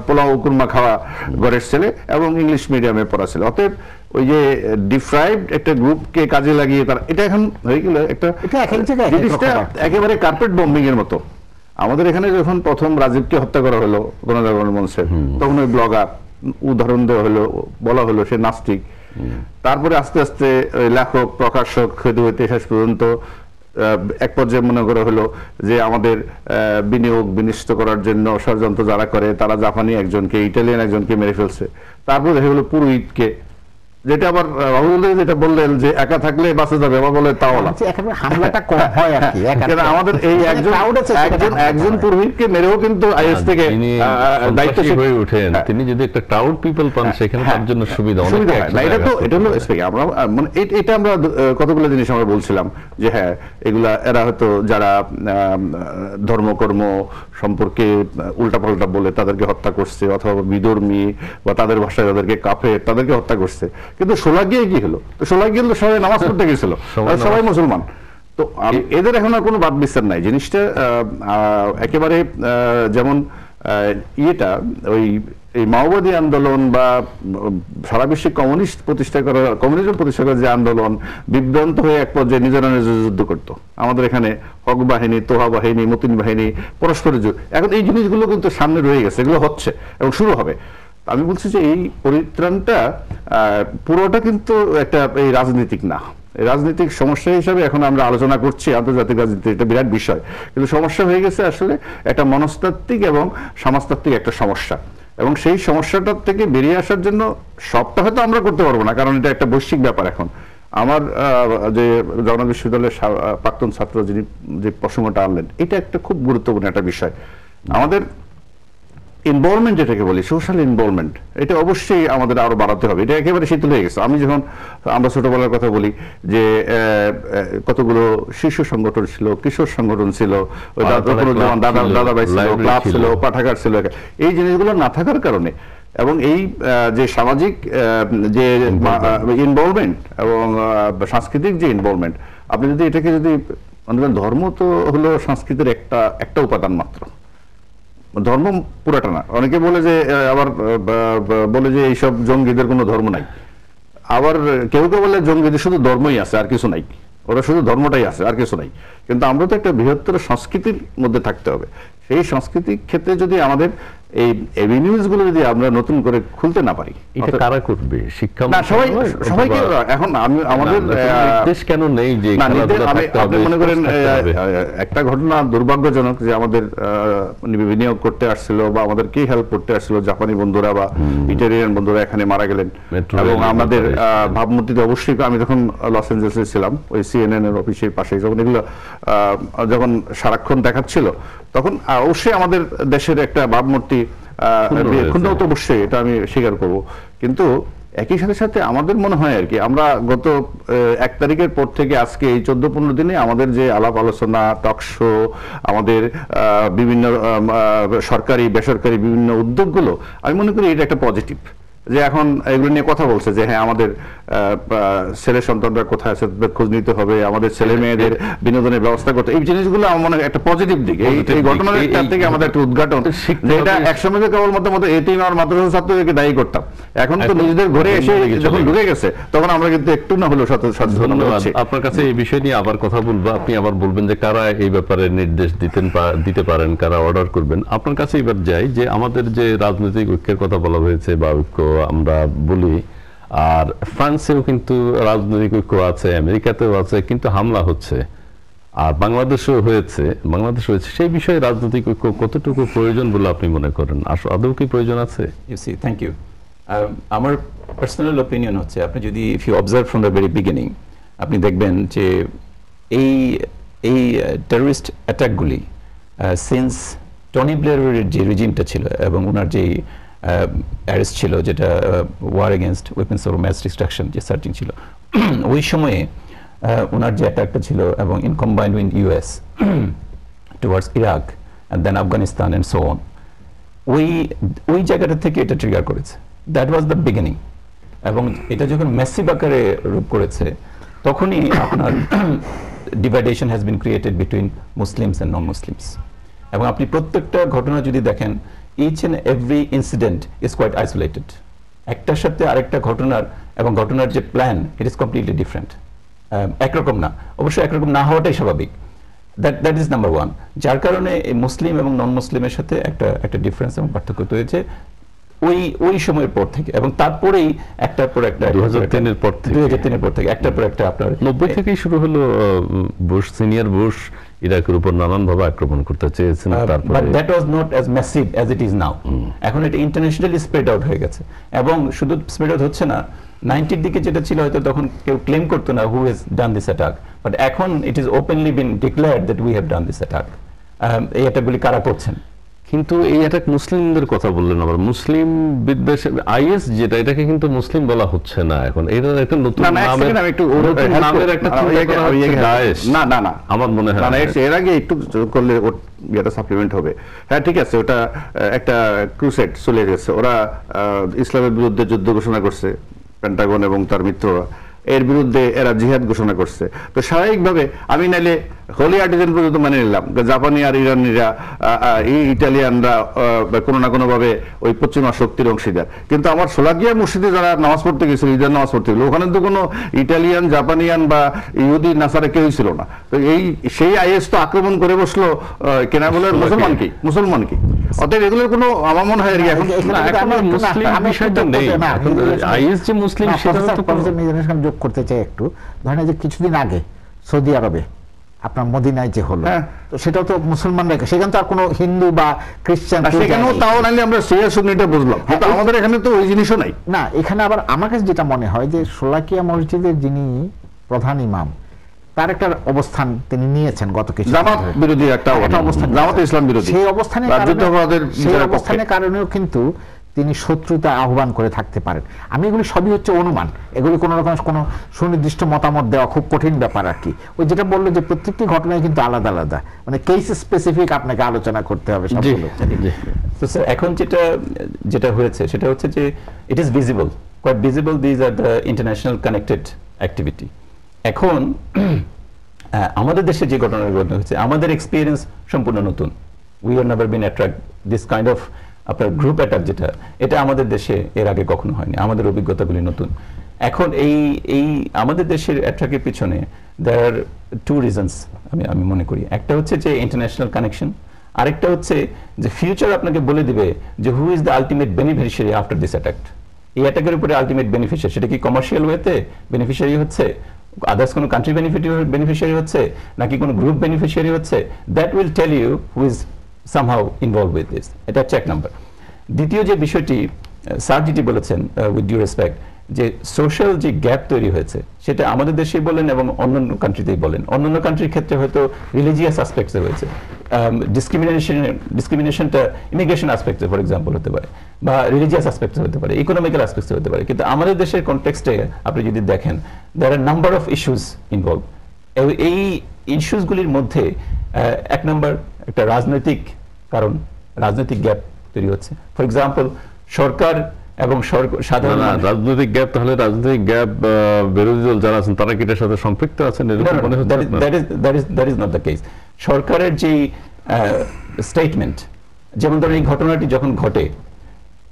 পোলাও কুরমা খাওয়া ঘরের ছেলে, এবং ইংলিশ মিডিয়ামে পড়া ছিল। অতএব ওই যে ডিফ্রাইভড একটা গ্রুপকে কাজে লাগিয়ে তারা, এটা এখন হয়ে গেল একটা জিনিসটা একেবারে কার্পেট বম্বিং এর মতো। আমাদের এখানে যখন প্রথম রাজীবকে হত্যা করা হলো গণজাগরণ মঞ্চে, তখন ওই ব্লগার উদাহরণ দেওয়া হলো, বলা হলো সে নাস্তিক। তারপরে আস্তে আস্তে লেখক, প্রকাশক হইতে শেষ পর্যন্ত এক পর্যায়ে মনে করা হলো যে আমাদের বিনিয়োগ বিনিষ্ট করার জন্য ষড়যন্ত্র যারা করে তারা জাপানি একজনকে, ইটালিয়ান একজনকে মেরে ফেলছে। তারপর দেখা গেলো পুরোহিতকে যেটা আবার রাহুল যেটা বললেন যে একা থাকলে বাঁচা যাবে, আবার বলে তাও না। একেবারে হামলাটা কম হয় আর কি। কারণ আমাদের এই একজন পুরোহিতকে মেরেও কিন্তু আইএস থেকে দায়িত্ব হয়ে ওঠেন, তিনি যদি একটা ক্রাউড পিপল পান সেখানে তার জন্য সুবিধা অনেক। এটা হলো আমরা মানে এটা আমরা কতগুলো জিনিস আমরা বলছিলাম যে হ্যাঁ এগুলা এরা হয়তো যারা ধর্মকর্ম সম্পর্কে উল্টাপাল্টা বলে তাদেরকে হত্যা করছে, অথবা বিধর্মী বা তাদের ভাষায় তাদেরকে কাফের, তাদেরকে হত্যা করছে। কিন্তু সোলাগিয়ে কি হলো? তো সোলাগিয়ে সবাই নামাজ পড়তে গেছিল, সবাই মুসলমান। তো এদের এখন আর কোনো বাদ বিচার নাই। জিনিসটা একেবারে যেমন ইয়েটা ওই এই মাওবাদী আন্দোলন বা সারা বিশ্বে কমিউনিজম প্রতিষ্ঠা করার যে আন্দোলন, বিভ্রান্ত হয়ে এক পর্যায়ে নিজেরা নিজের যুদ্ধ করতো। আমাদের এখানে হক বাহিনী, তোহা বাহিনী, মতিন বাহিনী পরস্পরের যুদ্ধ। এখন এই জিনিসগুলো কিন্তু সামনে রয়ে গেছে, এগুলো হচ্ছে এবং শুরু হবে। আমি বলছি যে এই পরিত্রাণটা পুরোটা কিন্তু একটা এই রাজনীতিক না, রাজনৈতিক সমস্যা হিসাবে এখন আমরা আলোচনা করছি, আন্তর্জাতিক রাজনীতি এটা বিরাট বিষয়, কিন্তু সমস্যা হয়ে গেছে আসলে একটা মনস্তাত্ত্বিক এবং সমাজতাত্ত্বিক একটা সমস্যা। এবং সেই সমস্যাটার থেকে বেরিয়ে আসার জন্য সবটা হয়তো আমরা করতে পারবো না, কারণ এটা একটা বৈশ্বিক ব্যাপার। এখন আমার যে জগন্নাথ বিশ্ববিদ্যালয়ের প্রাক্তন ছাত্র যিনি যে প্রসঙ্গটা আনলেন, এটা একটা খুব গুরুত্বপূর্ণ একটা বিষয়। আমাদের ইনভলভমেন্ট যেটাকে বলি, সোশ্যাল ইনভলভমেন্ট, এটা অবশ্যই আমাদের আরো বাড়াতে হবে। এটা একেবারে শিথিল হয়ে গেছে। আমি যখন আমরা ছোটবেলার কথা বলি যে কতগুলো শিশু সংগঠন ছিল, কিশোর সংগঠন ছিল, দাদাভাই ছিল, ক্লাব ছিল, পাঠাগার ছিল, এই জিনিসগুলো না থাকার কারণে এবং এই যে সামাজিক যে ইনভলভমেন্ট এবং সাংস্কৃতিক যে ইনভলভমেন্ট, আপনি যদি এটাকে যদি ধর্ম তো হলো সংস্কৃতির একটা উপাদান মাত্র, ধর্ম পুরাটা না। অনেকে বলে যে আবার বলে যে এইসব জঙ্গিদের কোনো ধর্ম নাই, আবার কেউ কেউ বলে জঙ্গিদের শুধু ধর্মই আছে আর কিছু নাই, ওরা শুধু ধর্মটাই আছে আর কিছু নাই। কিন্তু আমরা তো একটা বৃহত্তর সংস্কৃতির মধ্যে থাকতে হবে। সেই সংস্কৃতির ক্ষেত্রে যদি আমাদের এই এভিনিউজ গুলো যদি আমরা নতুন করে খুলতে না পারি, এটা কারা করবে? শিক্ষা না সবাইকে এখন আমাদের দেশ কেন নেই যে আপনি মনে করেন একটা ঘটনা দুর্ভাগ্যজনক যে আমাদের বিনিয়োগ করতে আসছিল বা আমাদেরকে হেল্প করতে আসছিল জাপানি বন্ধুরা বা ইটালিয়ান বন্ধুরা এখানে মারা গেলেন। এবং আমাদের ভাবমূর্তিতে অবশ্যই আমি যখন লস এঞ্জেলেসে ছিলাম ওই সিএনএন এর অফিসের পাশে যখন এগুলো যখন সারাক্ষণ দেখাচ্ছিল, তখন অবশ্যই আমাদের দেশের একটা ভাবমূর্তি ক্ষুণ্ণ তো অবশ্যই, এটা আমি স্বীকার করব। কিন্তু একই সাথে সাথে আমাদের মনে হয় আর কি, আমরা গত 1 তারিখের পর থেকে আজকে এই 14-15 দিনে আমাদের যে আলাপ আলোচনা, টক শো, আমাদের বিভিন্ন সরকারি বেসরকারি বিভিন্ন উদ্যোগগুলো, আমি মনে করি এটা একটা পজিটিভ। যে এখন এগুলো নিয়ে কথা বলছে যে হ্যাঁ আমাদের ছেলে সন্তানরা কোথায় আছে খোঁজ নিতে হবে, আমাদের ছেলে মেয়েদের বিনোদনের ব্যবস্থা করতে, এই জিনিসগুলো আমার মনে হয় একটা পজিটিভ দিক। এই ঘটনার থেকে আমাদের একটা উদ্ঘাটন, এটা একসময় কেবলমাত্র এতিম আর মাদ্রাসা ছাত্রদেরকে দায়ী করতাম, এখন তো নিজেদের ঘরে এসে যখন ঢুকে গেছে তখন আমরা কিন্তু একটু না হলেও সচেতন হচ্ছি। আপনার কাছে এই বিষয় নিয়ে আবার কথা বলবো, আপনি আবার বলবেন যে কারা এই ব্যাপারে নির্দেশ দিতে পারেন, কারা অর্ডার করবেন। আপনার কাছে এবার যাই যে আমাদের যে রাজনৈতিক ঐক্যের কথা বলা হয়েছে বা ঐক্য আমরা বলি, আর ফ্রান্সেও কিন্তু রাজনৈতিক ঐক্য আছে, আমেরিকাতেও আছে, কিন্তু হামলা হচ্ছে, আর বাংলাদেশেও হয়েছে। সেই বিষয়ে রাজনৈতিক ঐক্য কতটুকু প্রয়োজন বলে আপনি মনে করেন? আদৌ কি প্রয়োজন আছে? Thank you. আমার পার্সোনাল অপিনিয়ন হচ্ছে, আপনি যদি if you observe from the very beginning, আপনি দেখবেন যে এই টেররিস্ট অ্যাটাকগুলি সিন্স টনি ব্লেয়ারের যে রেজিমটা ছিল এবং ওনার যে অ্যারেস্ট ছিল, যেটা war against weapons of mass destruction যে সার্চিং ছিল, ওই সময়ে ওনার যে অ্যাটাকটা ছিল এবং in combined with US towards Iraq and then Afghanistan and so on, ওই জায়গাটা থেকে এটা ট্রিগার করেছে। That was the beginning. এবং এটা যখন ম্যাসিভ আকারে রূপ করেছে, তখনই আপনার division has been created between Muslims and non Muslims. এবং আপনি প্রত্যেকটা ঘটনা যদি দেখেন, each and every incident is quite isolated. একটার সাথে আরেকটা ঘটনার এবং ঘটনার যে plan, it is completely different. একরকম না, অবশ্যই একরকম না হওয়াটাই স্বাভাবিক। That is number 1। যার কারণে এই মুসলিম এবং নন মুসলিমের সাথে একটা ডিফারেন্স এবং পার্থক্য তৈরি হয়েছে ওই সময়ের পর থেকে। এবং তারপরেই একটার পর একটা 2003 এর পর থেকে একটার পর একটা আপনার 90 থেকেই শুরু হলো। সিনিয়র বুশ ইরাকের উপর নানানভাবে আক্রমণ করতে চেয়েছেন, but that was not as massive as it is now. এখন এটা ইন্টারন্যাশনালি স্প্রেড আউট হয়ে গেছে, এবং শুধু স্প্রেড আউট হচ্ছে না, 90-র দিকে যেটা ছিল হয়তো তখন কেউ ক্লেম করতো না who has done this attack, but এখন it is openly been declared that we have done this attack. এই অ্যাটাকগুলি কারা করছেন? কিন্তু এই অ্যাটাক মুসলিমদের কথা বললেন আবার, মুসলিম বিদ্বেষে আইএস যেটা, এটাকে কিন্তু মুসলিম বলা হচ্ছে না এখন, এটা একটা নতুন নামের একটা দায়েশ। না আমার মনে হয় এর আগে একটু করলে এটা সাপ্লিমেন্ট হবে। হ্যাঁ ঠিক আছে, ওটা একটা ক্রুসেড চলে গেছে, ওরা ইসলামের বিরুদ্ধে যুদ্ধ ঘোষণা করছে পেন্টাগন এবং তার মিত্ররা, এর বিরুদ্ধে এরা জিহাদ ঘোষণা করছে। তো স্বাভাবিকভাবে আমি নাইলে হোলি আর্টিজেন পর্যন্ত মানে নিলাম, জাপানি আর ইরানিরা ইটালিয়ানরা কোনো না কোনো ভাবে ওই পশ্চিমা শক্তির অংশীদার, কিন্তু আমার সোলাকিয়া মসজিদে যারা নামাজ পড়তে গেছিল, ঈদের নামাজ পড়তে গেছিল, ওখানে তো কোনো ইটালিয়ান জাপানিয়ান বা ইহুদি নাসারা কেউই ছিল না। তো সেই আইএস তো আক্রমণ করে বসলো কেনা বলে মুসলমানকে। অতএব এগুলোর কোনো আমার মনে হয় এখন মুসলিম বিষয়টা নেই, আইএস যে মুসলিম সেটা যোগ করতে চাই একটু। ধরেন যে কিছুদিন আগে সৌদি আরবে আপনার মদিনায় যে হলো, তো সেটা তো মুসলমানরা, সেখানে তো আর কোনো হিন্দু বা খ্রিস্টান সেখানেও তাও নাইলে আমরা শিয়া সুন্নিটা বুঝলাম, কিন্তু আমাদের এখানে তো ওই জিনিসও নাই না। এখানে আবার আমার কাছে যেটা মনে হয় যে শোলাকিয়া মসজিদের যিনি প্রধান ইমাম, তার একটা অবস্থান তিনি নিয়েছেন গত কিছু জামাত বিরোধী একটা অবস্থান, জামাত ইসলাম বিরোধী, সেই অবস্থানের কারণেও কিন্তু তিনি শত্রুতা আহ্বান করে থাকতে পারেন। আমি এগুলি সবই হচ্ছে অনুমান, এগুলি কোনো রকম কোনো সুনির্দিষ্ট মতামত দেওয়া খুব কঠিন ব্যাপার আর কি। ওই যেটা বললো যে প্রত্যেকটি ঘটনায় কিন্তু আলাদা আলাদা, মানে কেস স্পেসিফিক আপনাকে আলোচনা করতে হবে সবগুলো। তো স্যার এখন যেটা হয়েছে সেটা হচ্ছে যে it is visible, quite visible, these are the international connected activity. এখন আমাদের দেশে যে ঘটনাগুলো হচ্ছে, আমাদের এক্সপিরিয়েন্স সম্পূর্ণ নতুন। We are never been attract this kind of আপনার গ্রুপ অ্যাটাক, যেটা এটা আমাদের দেশে এর আগে কখনো হয়নি, আমাদের অভিজ্ঞতাগুলি নতুন। এখন এই আমাদের দেশের অ্যাট্রাকের পিছনে দেয়ার আর টু রিজনস আমি মনে করি। একটা হচ্ছে যে ইন্টারন্যাশনাল কানেকশন, আরেকটা হচ্ছে যে ফিউচার আপনাকে বলে দিবে যে who is the ultimate beneficiary after this attack. এই অ্যাটাকের উপরে আলটিমেট বেনিফিশিয়ারি, সেটা কি কমার্শিয়াল ওয়েতে বেনিফিশিয়ারি হচ্ছে, আদার্স কোনো কান্ট্রি বেনিফিশিয়ারি হচ্ছে, নাকি কোনো গ্রুপ বেনিফিশিয়ারি হচ্ছে, that will tell you who is somehow involved with this. এটা হচ্ছে এক নাম্বার। দ্বিতীয় যে বিষয়টি স্যার যেটি বলেছেন উইথ ডিউ রেসপেক্ট, যে সোশ্যাল যে গ্যাপ তৈরি হয়েছে সেটা আমাদের দেশেই বলেন এবং অন্যান্য কান্ট্রিতেই বলেন। অন্যান্য কান্ট্রির ক্ষেত্রে হয়তো রিলিজিয়াস অ্যাসপেক্টসে হয়েছে, ডিসক্রিমিনেশনটা ইমিগ্রেশন অ্যাসপেক্টে ফর এক্সাম্পল হতে পারে, বা রিলিজিয়াস অ্যাসপেক্টে হতে পারে, ইকোনমিক্যাল অ্যাসপেক্টে হতে পারে। কিন্তু আমাদের দেশের কনটেক্সটে আপনি যদি দেখেন, দেয়ার আর নাম্বার অফ ইস্যুস ইনভলভ। এই ইস্যুসগুলির মধ্যে এক নম্বর একটা রাজনৈতিক কারণ, রাজনৈতিক গ্যাপ তৈরি হচ্ছে। ফর এক্সাম্পল সরকার এবং সাধারণ রাজনৈতিক গ্যাপ, তাহলে রাজনৈতিক গ্যাপ বিরোধী দল যারা আছেন তারা কি এটার সাথে সম্পৃক্ত আছেন? That is not the case. সরকারের যে স্টেটমেন্ট, যেমন ধরেন এই ঘটনাটি যখন ঘটে,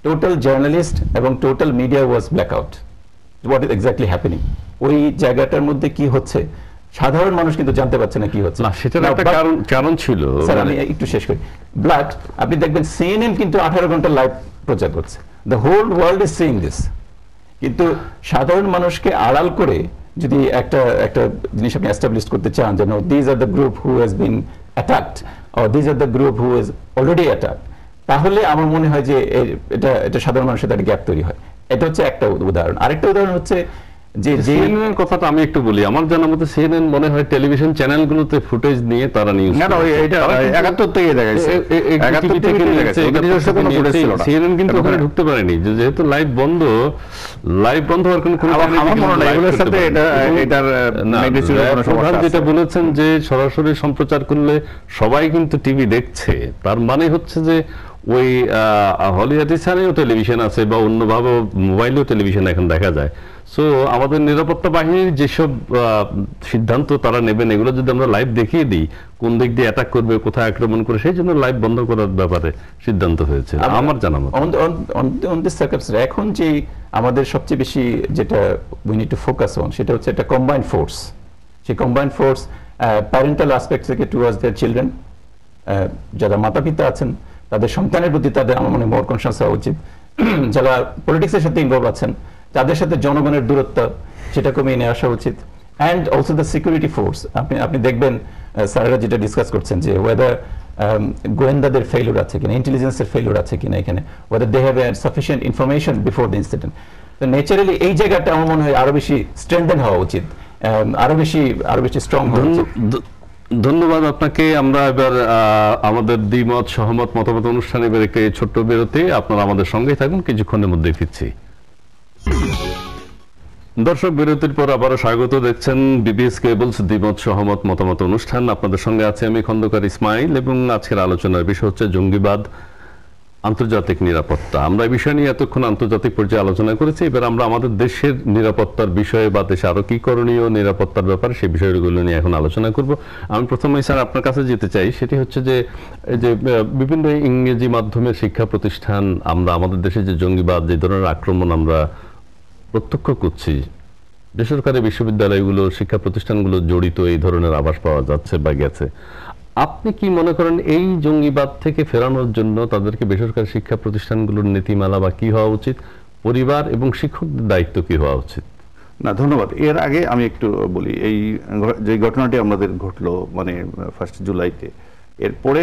টোটাল জার্নালিস্ট এবং total media was black out, what is exactly happening, ওই জায়গাটার মধ্যে কি হচ্ছে সাধারণ মানুষ কিন্তু জানতে পারছে না কি হচ্ছে। না, সেটার একটা কারণ ছিল। স্যার আমি একটু শেষ করি। ব্লাড আপনি দেখবেন সিএনএন কিন্তু 18 ঘন্টা লাইভ প্রচার করছে, the whole world is seeing this, কিন্তু সাধারণ মানুষকে আড়াল করে যদি একটা জিনিস আপনি এস্টাবলিশ করতে চান যে this are the group who has been attacked or this are the group who is already attacked, তাহলে আমার মনে হয় যে এটা সাধারণ মানুষের একটা গ্যাপ তৈরি হয়। এটা হচ্ছে একটা উদাহরণ। আরেকটা উদাহরণ হচ্ছে যে সিএনএন কথাটা আমি একটু বলি। আমার জানা মতে সিএনএন মনে হয় টেলিভিশন চ্যানেলগুলোতে ফুটেজ নিয়ে তারা নিউজ, না এটা 71 থেকে দেখাইছে, 71 থেকে দেখাইছে, কোনো ফুটেজ ছিল না। সিএনএন কিন্তু ওখানে ঢুকতে পারেনি, যেহেতু লাইভ বন্ধ হওয়ার কোনো আমার মনে হয় এগুলোর সাথে এটার প্রধান যেটা বলেছেন যে সরাসরি সম্প্রচার করলে সবাই কিন্তু টিভি দেখছে, তার মানে হচ্ছে যে ওই হলিউডেও টেলিভিশন আছে বা অন্যভাবে মোবাইলেও টেলিভিশন এখন দেখা যায়। সো আমাদের নিরাপত্তা বাহিনীর যেসব সিদ্ধান্ত তারা নেবেন, এগুলো যদি আমরা লাইভ দেখিয়ে দিই কোন দিক দিয়ে অ্যাটাক করবে, কোথায় আক্রমণ করে, সেই জন্য লাইভ বন্ধ করার ব্যাপারে সিদ্ধান্ত হয়েছে আমার জানা মতে। এখন যে আমাদের সবচেয়ে বেশি যেটা we need to focus on, সেটা হচ্ছে একটা কম্বাইন্ড ফোর্স। সেই কম্বাইন্ড ফোর্স প্যারেন্টাল অ্যাসপেক্ট থেকে টুয়ার্ডস দেয়ার চিলড্রেন, যারা মাতা পিতা আছেন তাদের সন্তানের প্রতি তাদের আমার মনে মোর কনসাস হওয়া উচিত। যারা পলিটিক্সের সাথে ইনভলভ আছেন তাদের সাথে জনগণের দূরত্ব সেটা কমিয়ে নিয়ে আসা উচিত। And also the security force, আপনি দেখবেন স্যারেরা যেটা ডিসকাস করছেন যে ওয়েদার গোয়েন্দাদের ফেইলিউর আছে কিনা, ইন্টেলিজেন্সের ফেইলিউর আছে কিনা এখানে, whether they have sufficient information before the incident. তো ন্যাচারালি এই জায়গাটা আমার মনে হয় আরো বেশি স্ট্রেংথেন হওয়া উচিত, আরো বেশি স্ট্রং হওয়া উচিত। ধন্যবাদ আপনাকে। আমরা এবার আমাদের দ্বিমত সহমত মতামত অনুষ্ঠানে এবার একটি ছোট্ট বিরতি, আপনারা আমাদের সঙ্গেই থাকুন, কিছুক্ষণের মধ্যে ফিরছি। দর্শক, বিরতির পর আবারও স্বাগত। দেখছেন বিবিএস কেবলস দ্বিমত সহমত মতামত অনুষ্ঠান। আপনাদের সঙ্গে আছে আমি খন্দকার ইসমাইল, এবং আজকের আলোচনার বিষয় হচ্ছে জঙ্গিবাদ, আন্তর্জাতিক নিরাপত্তা। আমরা এই বিষয় নিয়ে এতক্ষণ আন্তর্জাতিক পর্যায়ে আলোচনা করেছি। এবার আমরা আমাদের দেশের নিরাপত্তার বিষয়ে বা দেশে আরো কি করণীয় নিরাপত্তার ব্যাপারে সেই বিষয়গুলো নিয়ে এখন আলোচনা করব। আমি প্রথমে স্যার আপনার কাছে যেতে চাই, সেটি হচ্ছে যে বিভিন্ন ইংরেজি মাধ্যমের শিক্ষা প্রতিষ্ঠান, আমরা আমাদের দেশে যে জঙ্গিবাদ, যে ধরনের আক্রমণ আমরা প্রত্যক্ষ করছি, বেসরকারি বিশ্ববিদ্যালয়গুলো, শিক্ষা প্রতিষ্ঠানগুলো জড়িত এই ধরনের আভাস পাওয়া যাচ্ছে বা গেছে। আপনি কি মনে করেন এই জঙ্গিবাদ থেকে ফেরানোর জন্য তাদেরকে বেসরকারি শিক্ষা প্রতিষ্ঠানগুলোর নীতিমালা বা কি হওয়া উচিত, পরিবার এবং শিক্ষকদের দায়িত্ব কি হওয়া উচিত? না, ধন্যবাদ। এর আগে আমি একটু বলি, এই যে ঘটনাটি আমাদের ঘটলো মানে 1 জুলাইতে, এরপরে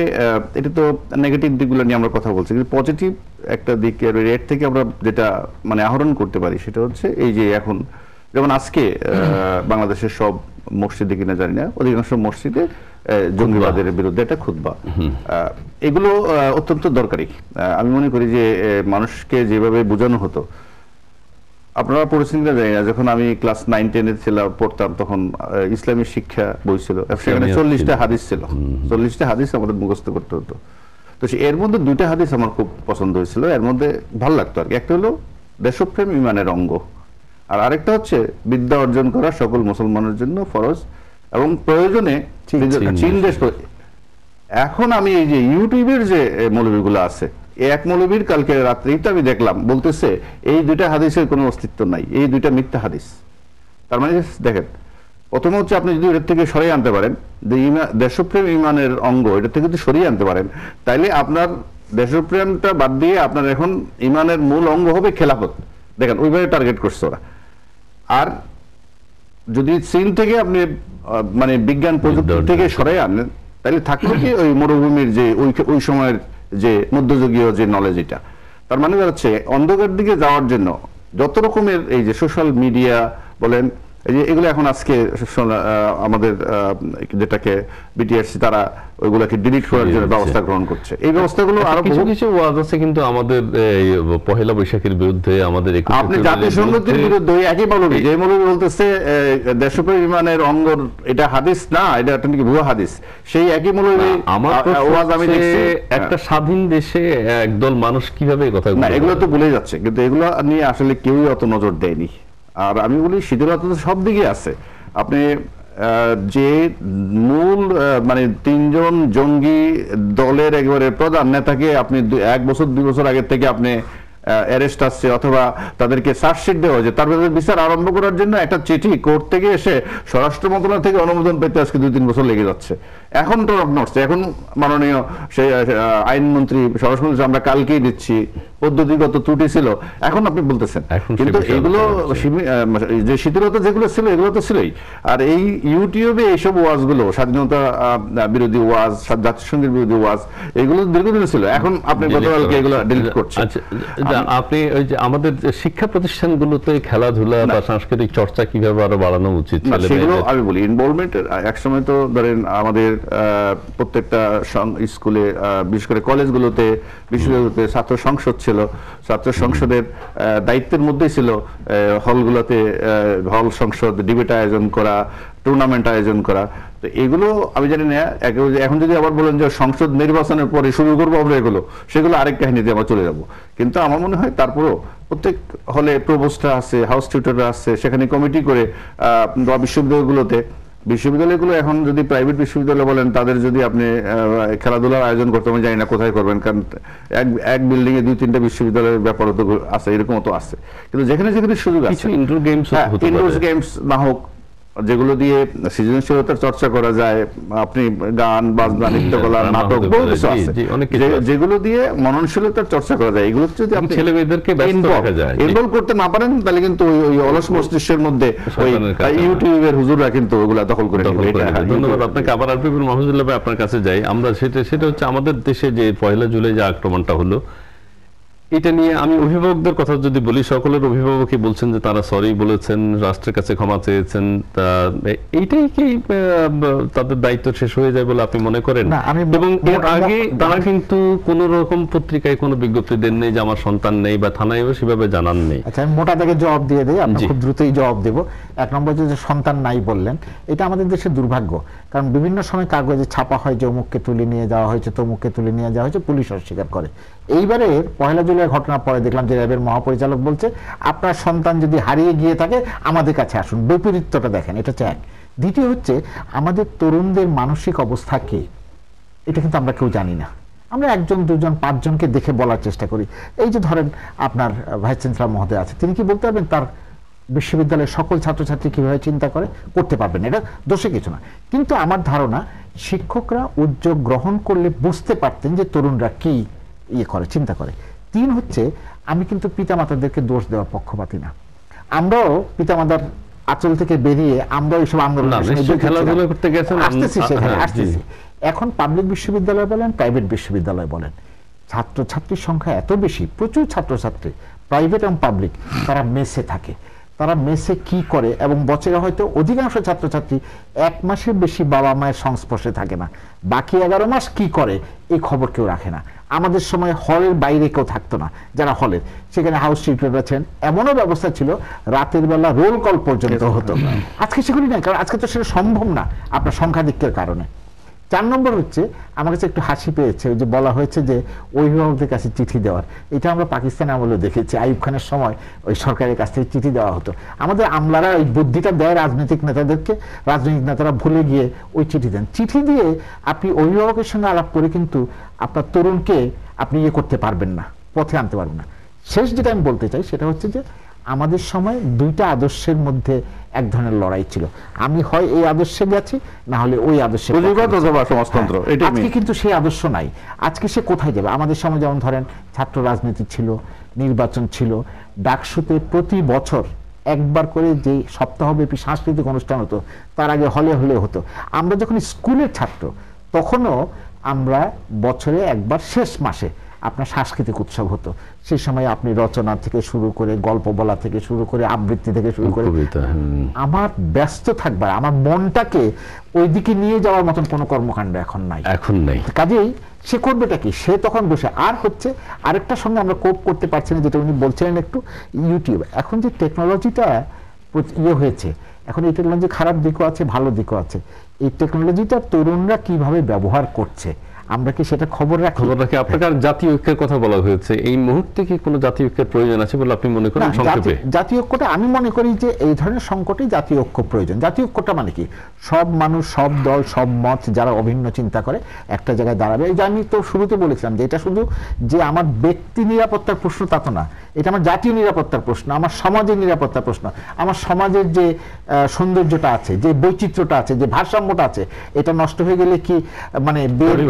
এটা তো নেগেটিভ দিকগুলো নিয়ে আমরা কথা বলছি, কিন্তু পজিটিভ একটা দিক এর থেকে আমরা যেটা মানে আহরণ করতে পারি সেটা হচ্ছে এই যে এখন যেমন আজকে বাংলাদেশের সব মসজিদে কিনা জানি না, অধিকাংশ মসজিদে জঙ্গিবাদের বিরুদ্ধে একটা খুতবা, এগুলো অত্যন্ত দরকারি। আমি মনে করি যে মানুষকে যেভাবে বোঝানো হতো, আপনারা পড়েছেন না জানি না, যখন আমি ক্লাস 9-10 পড়তাম তখন ইসলামী শিক্ষা বই ছিল, সেখানে 40টা হাদিস ছিল, 40টা হাদিস আমাদের মুখস্থ করতে হতো। তো এর মধ্যে 2টা হাদিস আমার খুব পছন্দ হয়েছিল, এর মধ্যে ভালো লাগতো আর কি। একটা হলো দেশপ্রেম ইমানের অঙ্গ, আর আরেকটা হচ্ছে বিদ্যা অর্জন করা সকল মুসলমানের জন্য ফরজ এবং প্রয়োজনে চীন দেশ। এখন আমি এই যে ইউটিউবের যে মৌলবীগুলো আছে, এক মৌলবীর কালকে রাত্রেই তো আমি দেখলাম বলতেছে এই 2টা হাদিসের কোনো অস্তিত্ব নাই, এই 2টা মিথ্যা হাদিস। তার মানে দেখেন, প্রথম হচ্ছে আপনি যদি এর থেকে সরিয়ে আনতে পারেন যে দেশপ্রেম ইমানের অঙ্গ, এটা থেকে যদি সরিয়ে আনতে পারেন, তাইলে আপনার দেশপ্রেমটা বাদ দিয়ে আপনার এখন ইমানের মূল অঙ্গ হবে খেলাফত। দেখেন ওইভাবে টার্গেট করছে ওরা। আর যদি চীন থেকে আপনি মানে বিজ্ঞান প্রযুক্তি থেকে সরাই আনেন, তাহলে থাকলো কি ওই মরুভূমির যে ওই সময়ের যে মধ্যযুগীয় যে নলেজ, এটা তার মানে হচ্ছে অন্ধকার দিকে যাওয়ার জন্য যত রকমের এই যে সোশ্যাল মিডিয়া বলেন, এই যে এগুলো এখন আজকে আমাদের যেটাকে বিটিআরসি তারা ওইগুলোকে ডিলিট করার জন্য ব্যবস্থা গ্রহণ করছে। এই ব্যবস্থাগুলো আরো কিছু কিছু ওয়াজ আছে, কিন্তু আমাদের পহেলা বৈশাখের বিরুদ্ধে, আমাদের আপনি জাতীয় সংগীতের বিরুদ্ধে একই মৌলবী, যে মৌলবী বলতেছে দেশপ্রেম ইমানের অঙ্গর এটা হাদিস না, এটা একটা ভুয়া হাদিস, সেই একই মৌলবী আমার ওয়াজ আমি দেখছি। একটা স্বাধীন দেশে একদল মানুষ কিভাবে এই কথা, না এগুলো তো ভুলে যাচ্ছে, কিন্তু এগুলো নিয়ে আসলে কেউই অত নজর দেয়নি। আর আমি বলি শিথিলতা তো সব দিকে আছে। আপনি যে মূল মানে 3 জন জঙ্গি দলের একেবারে প্রধান নেতাকে আপনি 1 বছর 2 বছর আগের থেকে আপনি অ্যারেস্ট আসছে অথবা তাদেরকে চার্জশিট দেওয়া হয়েছে, তার বিরুদ্ধে বিচার আরম্ভ করার জন্য একটা চিঠি কোর্ট থেকে এসে স্বরাষ্ট্র মন্ত্রণালয় থেকে অনুমোদন পেতে আজকে 2-3 বছর লেগে যাচ্ছে। এখন তো নড়ছে, এখন মাননীয় সেই আইনমন্ত্রী স্বরাষ্ট্রমন্ত্রী আমরা কালকেই দিচ্ছি, পদ্ধতিগত ত্রুটি ছিল, এখন আপনি বলতেছেন। কিন্তু এগুলো যে শিথিলতা যেগুলো ছিল এগুলো তো ছিলই। আর এই ইউটিউবে এইসব ওয়াজগুলো, স্বাধীনতা বিরোধী ওয়াজ, জাতিসংঘের বিরোধী ওয়াজ, এগুলো দীর্ঘদিন ছিল, এখন আপনি গতকালকে এগুলো ডিলিট করছেন। আপনি ওই যে আমাদের শিক্ষা প্রতিষ্ঠানগুলোতে খেলাধুলা বা সাংস্কৃতিক চর্চা কিভাবে আরো বাড়ানো উচিত, সেগুলো আমি বলি ইনভলভমেন্ট। একসময় তো ধরেন আমাদের প্রত্যেকটা স্কুলে, বিশেষ করে কলেজগুলোতে, বিশ্ববিদ্যালয়গুলোতে ছাত্র সংসদ ছিল, ছাত্র সংসদের দায়িত্বের মধ্যেই ছিল হলগুলোতে হল সংসদ, ডিবেট আয়োজন করা, টুর্নামেন্ট আয়োজন করা। তো এগুলো আমি জানি না, এখন যদি আবার বলেন যে সংসদ নির্বাচনের পরে শুরু করবো আমরা এগুলো, সেগুলো আরেক কাহিনীতে আমরা চলে যাব। কিন্তু আমার মনে হয় তারপরেও প্রত্যেক হলে প্রভোস্টরা আছে, হাউস টিউটররা আছে, সেখানে কমিটি করে বিশ্ববিদ্যালয়গুলো এখন যদি প্রাইভেট বিশ্ববিদ্যালয় বলেন, তাদের যদি আপনি খেলাধুলার আয়োজন করতে, আমি জানি না কোথায় করবেন, কারণ এক বিল্ডিং এ 2-3টা বিশ্ববিদ্যালয়ের ব্যাপার তো আছে, এরকম তো আছে। কিন্তু যেখানে যেখানে সুযোগ আছে, ইনডোর গেমস না হোক, যেগুলো দিয়ে সৃজনশীলতার চর্চা করা যায়, আপনি গান বাজনা নৃত্যকলা নাটক বহু কিছু আছে যেগুলো দিয়ে মননশীলতার চর্চা করা যায়, এগুলো যদি আপনি ছেলেমেয়েদেরকে ইনভলভ করতে না পারেন, তাহলে কিন্তু ওই অলস মস্তিষ্কের মধ্যে ওই ইউটিউবের হুজুররা কিন্তু ওগুলা দখল করে নেবে। ধন্যবাদ আপনাকে। আবার আরফিকুল মাহফুজুল্লাহ ভাই আপনার কাছে যাই আমরা। সেটা হচ্ছে আমাদের দেশে যে 1 জুলাই যে আক্রমণটা হলো, এটা নিয়ে আমি অভিভাবকদের কথা যদি বলি, সকলের অভিভাবকই বলছেন যে তারা সরি বলেছেন, রাষ্ট্রের কাছে ক্ষমা চেয়েছেন। তা এইটাই কি তাদের দায়িত্ব শেষ হয়ে যায় বলে আপনি মনে করেন? না, আমি এবং এর আগে তারা কিন্তু কোন রকম পত্রিকায় কোনো বিজ্ঞপ্তি দেন নেই যে আমার সন্তান নেই, বা থানায়ও সেভাবে জানান নেই। আচ্ছা, আমি মোটা দাগে জবাব দিয়ে দিই, আপনি জি। খুব দ্রুতই জবাব দেব। এক নম্বর যে সন্তান নাই বললেন, এটা আমাদের দেশের দুর্ভাগ্য। কারণ বিভিন্ন সময় কাগজে ছাপা হয় যে অমুককে তুলে নিয়ে যাওয়া হয়েছে, তমুককে তুলে নিয়ে যাওয়া হয়েছে, পুলিশ অস্বীকার করে। এইবারে 1 জুলাই ঘটনার পরে দেখলাম যে র্যাবের মহাপরিচালক বলছে আপনার সন্তান যদি হারিয়ে গিয়ে থাকে আমাদের কাছে আসুন। বৈপরীত্যটা দেখেন, এটা হচ্ছে এক। দ্বিতীয় হচ্ছে আমাদের তরুণদের মানসিক অবস্থা কি, এটা কিন্তু আমরা কেউ জানি না। আমরা 1 2 5জনকে দেখে বলার চেষ্টা করি। এই যে ধরেন আপনার ভাইস চ্যান্সেলর মহোদয় আছে, তিনি কি বলতে পারবেন তার বিশ্ববিদ্যালয়ের সকল ছাত্রছাত্রী কিভাবে চিন্তা করে? করতে পারবেন, এটা দোষে কিছু না। কিন্তু আমার ধারণা শিক্ষকরা উদ্যোগ গ্রহণ করলে বুঝতে পারতেন যে তরুণরা কি করে, চিন্তা করে। 3 হচ্ছে, আমি কিন্তু পিতামাতাদেরকে দোষ দেওয়ার পক্ষপাতী না। আমরাও পিতামাতার আঁচল থেকে বেরিয়ে আমরাও এইসব আন্দোলন খেলাধুলা করতে গেছেন, আসতেছি সেখানে হ্যাঁ, আসতেছি। এখন পাবলিক বিশ্ববিদ্যালয় বলেন, প্রাইভেট বিশ্ববিদ্যালয় বলেন, ছাত্রছাত্রীর সংখ্যা এত বেশি, প্রচুর ছাত্রছাত্রী প্রাইভেট এবং পাবলিক, তারা মেসে থাকে। তারা মেসে কি করে, এবং বছরে হয়তো অধিকাংশ ছাত্রছাত্রী 1 মাসের বেশি বাবা মায়ের সংস্পর্শে থাকে না। বাকি 11 মাস কি করে এই খবর কেউ রাখে না। আমাদের সময় হলের বাইরে কেউ থাকতো না, যারা হলের, সেখানে হাউস সিকিউরিটি আছেন, এমনও ব্যবস্থা ছিল রাতের বেলা রোল কল পর্যন্ত হতো। আজকে সেগুলি নাই, কারণ আজকে তো সেটা সম্ভব না আপনার সংখ্যাধিক্যের কারণে। 4 নম্বর হচ্ছে, আমার কাছে একটু হাসি পেয়েছে, ওই যে বলা হয়েছে যে অভিভাবকদের কাছে চিঠি দেওয়ার, এটা আমরা পাকিস্তানে আমলেও দেখেছি। আইয়ুব খানের সময় ওই সরকারের কাছ থেকে চিঠি দেওয়া হতো। আমাদের আমলারা ওই বুদ্ধিটা দেয় রাজনৈতিক নেতাদেরকে, রাজনৈতিক নেতারা ভুলে গিয়ে ওই চিঠি দেন। চিঠি দিয়ে আপনি অভিভাবকের সঙ্গে আলাপ করে কিন্তু আপনার তরুণকে আপনি ইয়ে করতে পারবেন না, পথে আনতে পারবেন না। শেষ যেটা আমি বলতে চাই সেটা হচ্ছে যে আমাদের সময় 2টা আদর্শের মধ্যে এক ধরনের লড়াই ছিল। আমি হয় এই আদর্শে গেছি, না হলে ওই আদর্শে। সমাজতন্ত্র, আজকে কিন্তু সেই আদর্শ নাই। আজকে সে কোথায় যাবে? আমাদের সময় যেমন ধরেন ছাত্র রাজনীতি ছিল, নির্বাচন ছিল, ডাকসুতে প্রতি বছর একবার করে যে সপ্তাহব্যাপী সাংস্কৃতিক অনুষ্ঠান হতো, তার আগে হলে হলে হতো। আমরা যখন স্কুলের ছাত্র, তখনও আমরা বছরে একবার শেষ মাসে আপনার সাংস্কৃতিক উৎসব হতো। সেই সময় আপনি রচনা থেকে শুরু করে, গল্প বলা থেকে শুরু করে, আবৃত্তি থেকে শুরু করে, আমার ব্যস্ত থাকবার, আমার মনটাকে ওইদিকে নিয়ে যাওয়ার মতন কোনো কর্মকাণ্ড এখন নাই। কাজেই সে করবেটা কি? সে তখন বসে। আর হচ্ছে আরেকটার সঙ্গে আমরা কোপ করতে পারছি না, যেটা উনি বলছিলেন একটু, ইউটিউব। এখন যে টেকনোলজিটা ইয়ে হয়েছে, এখন এই টেকনোলজি খারাপ দিকও আছে, ভালো দিকও আছে। এই টেকনোলজিটা তরুণরা কিভাবে ব্যবহার করছে, আমরা কি সেটা খবর রাখি? আপনার জাতীয় ঐক্যের কথা বলা হয়েছে, এই মুহূর্তে কি কোনো জাতীয় ঐক্যের প্রয়োজন আছে বলে আপনি মনে করেন? জাতীয় ঐক্যটা আমি মনে করি যে এই ধরনের সংকটে জাতীয় ঐক্য প্রয়োজন। জাতীয় ঐক্যটা মানে কি? সব মানুষ, সব দল, সব মত, যারা অভিন্ন চিন্তা করে একটা জায়গায় দাঁড়াবে। এই যে আমি তো শুরুতে বলেছিলাম যে এটা শুধু যে আমার ব্যক্তি নিরাপত্তার প্রশ্ন তা তো না, এটা আমার জাতীয় নিরাপত্তার প্রশ্ন, আমার সমাজের নিরাপত্তার প্রশ্ন, আমার সমাজের যে সৌন্দর্যটা আছে, যে বৈচিত্র্যটা আছে, যে ভারসাম্যটা আছে, এটা নষ্ট হয়ে গেলে কি মানে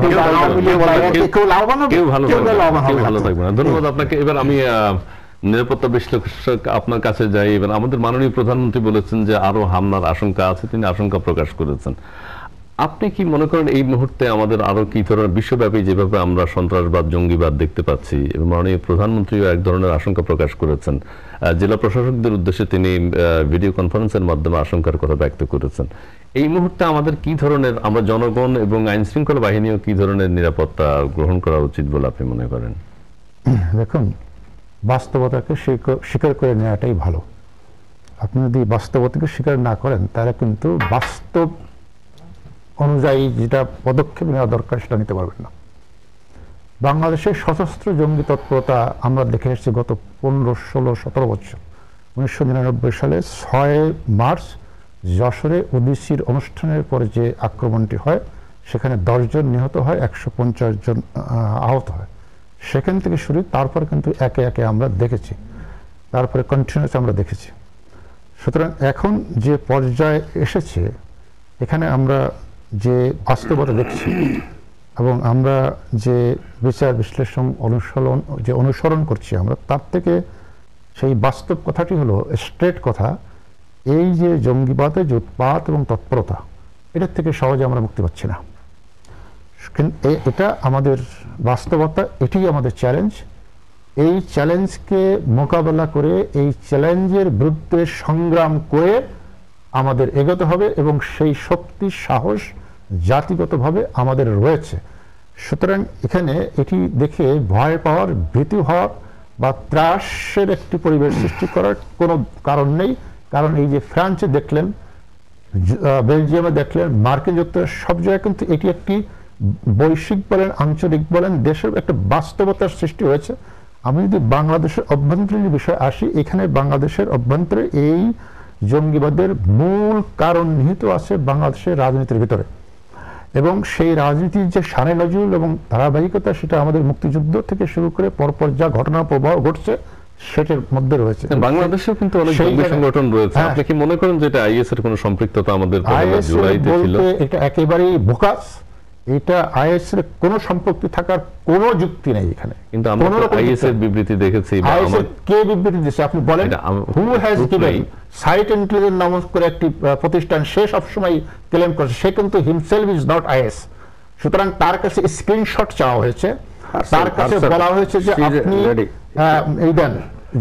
ধন্যবাদ আপনাকে। এবার আমি নিরাপত্তা বিশ্লেষক আপনার কাছে যাই। এবার আমাদের মাননীয় প্রধানমন্ত্রী বলেছেন যে আরো হামলার আশঙ্কা আছে, তিনি আশঙ্কা প্রকাশ করেছেন। আপনি কি মনে করেন এই মুহূর্তে আমাদের আরো কি ধরনের, বিশ্বব্যাপী যেভাবে আমরা সন্ত্রাসবাদ, জঙ্গিবাদ দেখতে পাচ্ছি, এবং মাননীয় প্রধানমন্ত্রীও এক ধরনের আশঙ্কা প্রকাশ করেছেন, জেলা প্রশাসকদের উদ্দেশ্যে তিনি ভিডিও কনফারেন্সের মাধ্যমে আশঙ্কার কথা ব্যক্ত করেছেন। এই মুহূর্তে আমাদের কি ধরনের, আমরা জনগণ এবং আইন শৃঙ্খলা বাহিনীও কি ধরনের নিরাপত্তা গ্রহণ করা উচিত বলে আপনি মনে করেন? দেখুন, বাস্তবতাকে স্বীকার করে নেওয়াটাই ভালো। আপনি যদি বাস্তবতাকে স্বীকার না করেন, তাহলে কিন্তু বাস্তব অনুযায়ী যেটা পদক্ষেপ নেওয়া দরকার সেটা নিতে পারবেন না। বাংলাদেশের সশস্ত্র জঙ্গি তৎপরতা আমরা দেখে এসেছি গত 15, 16, 17 বছর। 1999 সালে 6 মার্চ যশোরে ওডিসির অনুষ্ঠানের পরে যে আক্রমণটি হয়, সেখানে 10 জন নিহত হয়, 150 জন আহত হয়। সেখান থেকে শুরু, তারপর কিন্তু একে একে আমরা দেখেছি, তারপরে কন্টিনিউয়াস আমরা দেখেছি। সুতরাং এখন যে পর্যায়ে এসেছে, এখানে আমরা যে বাস্তবতা দেখছি এবং আমরা যে বিচার বিশ্লেষণ অনুসরণ করছি আমরা, তার থেকে সেই বাস্তব কথাটি হলো, স্ট্রেট কথা, এই যে জঙ্গিবাদের যে উৎপাত এবং তৎপরতা, এটার থেকে সহজে আমরা মুক্তি পাচ্ছি না। এটা আমাদের বাস্তবতা, এটি আমাদের চ্যালেঞ্জ, এই চ্যালেঞ্জকে মোকাবেলা করে, এই চ্যালেঞ্জের বিরুদ্ধে সংগ্রাম করে আমাদের এগোতে হবে, এবং সেই শক্তি সাহস জাতিগতভাবে আমাদের রয়েছে। সুতরাং এখানে এটি দেখে ভয় পাওয়ার, ভীতি হওয়ার বা ত্রাসের একটি পরিবেশ সৃষ্টি করার কোনো কারণ নেই। কারণ এই যে ফ্রান্সে দেখলেন, বেলজিয়ামে দেখলেন, মার্কিন যুক্তরাষ্ট্র, সব জায়গায় কিন্তু এটি একটি বৈশ্বিক বলেন, আঞ্চলিক বলেন, দেশের একটা বাস্তবতার সৃষ্টি হয়েছে। আমি যদি বাংলাদেশের অভ্যন্তরীণ বিষয়ে আসি, এখানে বাংলাদেশের অভ্যন্তরে এই জঙ্গিবাদের মূল কারণ নিহিত আছে বাংলাদেশের রাজনীতির ভিতরে, এবং সেই রাজনীতির যে শানে নজরুল এবং ধারাবাহিকতা, সেটা আমাদের মুক্তিযুদ্ধ থেকে শুরু করে পরপর যা ঘটনা প্রবাহ ঘটছে সেটার মধ্যে রয়েছে। বাংলাদেশেও কিন্তু অনেক জঙ্গি সংগঠন রয়েছে। আপনি কি মনে করেন যে এটা আইএস এর কোনো সম্পৃক্ততা আমাদের জুলাইতে ছিল? এটা একেবারেই বোকাস। এটা আইএস এর কোনো সম্পর্ক থাকার কোনো যুক্তি নেই এখানে। কিন্তু আমরা আইএস এর বিবৃতি দেখেছি। কে বিবৃতি দিয়েছে আপনি বলেন? Who has given SITE intelligence নামক করে একটি প্রতিষ্ঠান, সে সবসময় ক্লেম করছে সে কিন্তু হিমসেলফ ইজ নট আইএস। সুতরাং তার কাছে স্ক্রিনশট চাওয়া হয়েছে, তার কাছে বলা হয়েছে যে আপনি এই দেন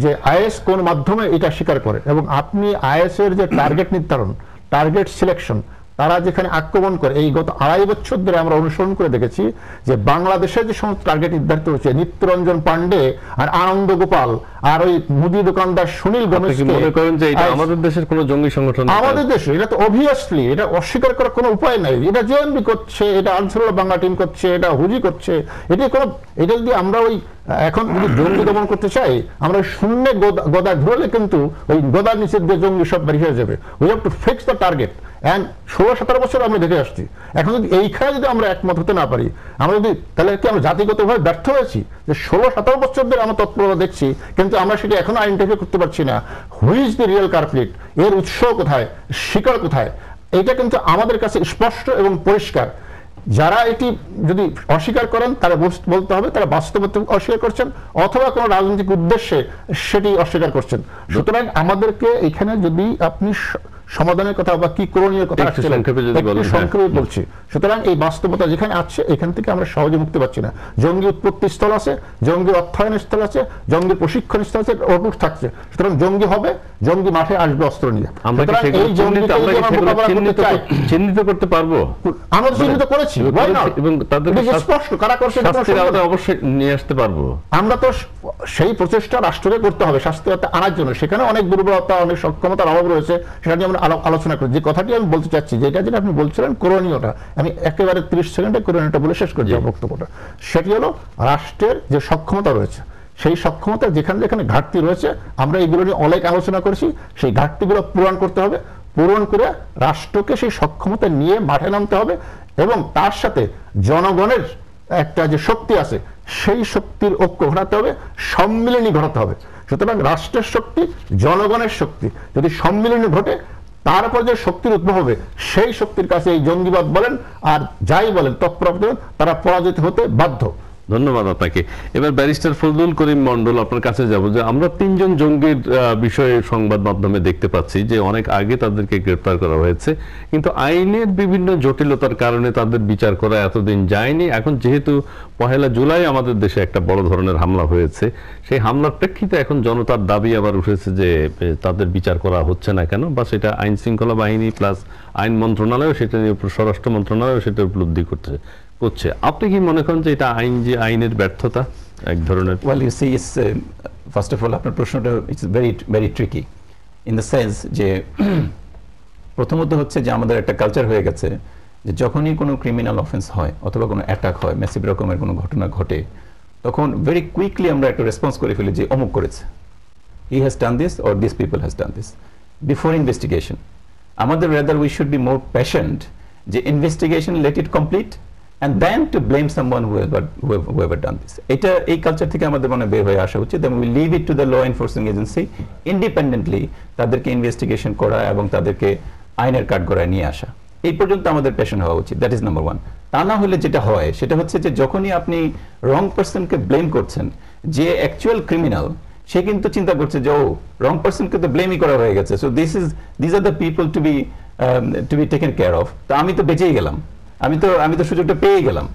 যে আইএস কোন মাধ্যমে এটা স্বীকার করে, এবং আপনি আইএস এর যে টার্গেট নির্ধারণ, টার্গেট সিলেকশন, তারা যেখানে আক্রমণ করে, এই গত 2.5 বছর ধরে আমরা অনুসরণ করে দেখেছি যে বাংলাদেশের যে সমস্ত টার্গেট নির্ধারিত হয়েছে, নিত্যরঞ্জন পান্ডে আর আনন্দ গোপাল আর ওই মুদি দোকানদার সুনীল গোমেজ, মনে করেন যে এটা আমাদের দেশের কোনো জঙ্গি সংগঠন? আমাদের দেশে এটা তো অবভিয়াসলি, এটা অস্বীকার করার কোনো উপায় নাই। এটা জেএমবি করছে, এটা আনসারুল্লাহ বাংলা টিম করছে, এটা হুজি করছে। এটা যদি আমরা ওই এখন যদি জঙ্গি দমন করতে চাই, আমরা শূন্যে গদা ধরলে কিন্তু ওই গদার নিচের দিয়ে জঙ্গি সব বেরিয়ে হয়ে যাবে। We have to fix the target. And 16-17 বছর আমরা দেখে আসছি। এখন যদি এইখানে যদি আমরা একমত হতে না পারি, আমরা যদি, তাহলে কি আমরা জাতিগতভাবে ব্যর্থ হয়েছি? যে 16-17 বছর ধরে আমরা তৎপরতা দেখছি, কিন্তু আমরা সেটা এখনো আইডেন্টিফাই করতে পারছি না। হুই ইজ দ্য রিয়েল কালপ্রিট, এর উৎস কোথায়, শিকার কোথায়? এটা কিন্তু আমাদের কাছে স্পষ্ট এবং পরিষ্কার। যারা এটি যদি অস্বীকার করেন, তারা বলতে হবে তারা বাস্তবতা অস্বীকার করছেন, অথবা কোনো রাজনৈতিক উদ্দেশ্যে সেটি অস্বীকার করছেন। সুতরাং আমাদেরকে এখানে যদি আপনি সমাধানের কথা বা কি করণীয় কথা সংক্ষেপে বলছি। সুতরাং এই বাস্তবতা যেখানে আছে, এখান থেকে আমরা সহজে মুক্তি পাচ্ছি না। জঙ্গি উৎপত্তি স্থল আছে, জঙ্গি অর্থায়ন স্থল আছে, জঙ্গি প্রশিক্ষণ স্থল আছে, অটুট থাকছে। সুতরাং জঙ্গি হবে, জঙ্গি মাঠে আসবে অস্ত্র নিয়ে। এই চিহ্নিত করতে পারবো, আমরা চিহ্নিত করেছি এবং তাদের স্পষ্ট কারা করছে অবশ্যই নিয়ে আসতে পারবো। আমরা তো সেই প্রচেষ্টা রাষ্ট্রকে করতে হবে শাস্তি আনার জন্য। সেখানে অনেক দুর্বলতা, অনেক সক্ষমতার অভাব রয়েছে, সেটা নিয়ে আমরা আলোচনা করি। যে কথাটি আমি বলতে চাচ্ছি, যেটা আপনি বলছিলেন করণীয়টা, আমি একেবারে 30 সেকেন্ডে করণীয়টা বলে শেষ করে যাব বক্তব্যটা। সেটি হলো রাষ্ট্রের যে সক্ষমতা রয়েছে, সেই সক্ষমতা যেখানে যেখানে ঘাটতি রয়েছে, আমরা এইগুলো নিয়ে অনেক আলোচনা করেছি। সেই ঘাটতিগুলো পূরণ করতে হবে, পূরণ করে রাষ্ট্রকে সেই সক্ষমতা নিয়ে মাঠে নামতে হবে, এবং তার সাথে জনগণের একটা যে শক্তি আছে, সেই শক্তির ঐক্য ঘটাতে হবে, সম্মিলনী ঘটাতে হবে। সুতরাং রাষ্ট্রের শক্তি, জনগণের শক্তি যদি সম্মিলনী ঘটে, তারপর যে শক্তির উদ্ভব হবে, সেই শক্তির কাছে এই জঙ্গিবাদ বলেন আর যাই বলেন তৎপর তারা পরাজিত হতে বাধ্য। ধন্যবাদ আপনাকে। এবার ব্যারিস্টার ফজলুল করিম মন্ডল, আপনার কাছে যাব। যে আমরা 3 জন জঙ্গির বিষয়ে সংবাদ মাধ্যমে দেখতে পাচ্ছি যে অনেক আগে তাদেরকে গ্রেফতার করা হয়েছে, কিন্তু আইনের বিভিন্ন জটিলতার কারণে তাদের বিচার করা এতদিন যায়নি। এখন যেহেতু 1 জুলাই আমাদের দেশে একটা বড় ধরনের হামলা হয়েছে, সেই হামলার প্রেক্ষিতে এখন জনতার দাবি আবার উঠেছে যে তাদের বিচার করা হচ্ছে না কেন, বা সেটা আইন শৃঙ্খলা বাহিনী প্লাস আইন মন্ত্রণালয় সেটা নিয়ে, স্বরাষ্ট্র মন্ত্রণালয় সেটা উপলব্ধি করছে। আপনি কি মনে করেন যে এটা আইনের ব্যর্থতা এক ধরনের? Well, you see, it's first of all আপনার প্রশ্নটা it's very tricky in the sense যে প্রথমত হচ্ছে যে আমাদের একটা কালচার হয়ে গেছে যে যখনই কোনো ক্রিমিনাল অফেন্স হয় অথবা কোনো অ্যাটাক হয়, ম্যাসিভ রকমের কোনো ঘটনা ঘটে, তখন ভেরি কুইকলি আমরা একটা রেসপন্স করে ফেলি যে অমুক করেছে, he has done this or these people has done this before investigation. আমাদের rather we should be more patient যে investigation let it complete and then to blame someone who ever done this. এটা এই কালচার থেকে আমাদের মনে বের হয়ে আসা উচিত, এবং we leave it to the law enforcing agency independently তাদেরকে ইনভেস্টিগেশন করা এবং তাদেরকে আইনের কাঠগড়ায় নিয়ে আসা। এই পর্যন্ত আমাদের পেশেন্ট হওয়া উচিত, দ্যাট ইজ নাম্বার 1। তা না হলে যেটা হয় সেটা হচ্ছে যে যখনই আপনি রং পার্সনকে ব্লেম করছেন, যে অ্যাকচুয়াল ক্রিমিনাল সে কিন্তু চিন্তা করছে যে ও রং পার্সনকে তো ব্লেমই করা হয়ে গেছে, so this are the people to be taken care of. তো আমি তো বেঁচেই গেলাম, আমি তো সুযোগটা পেয়ে গেলাম।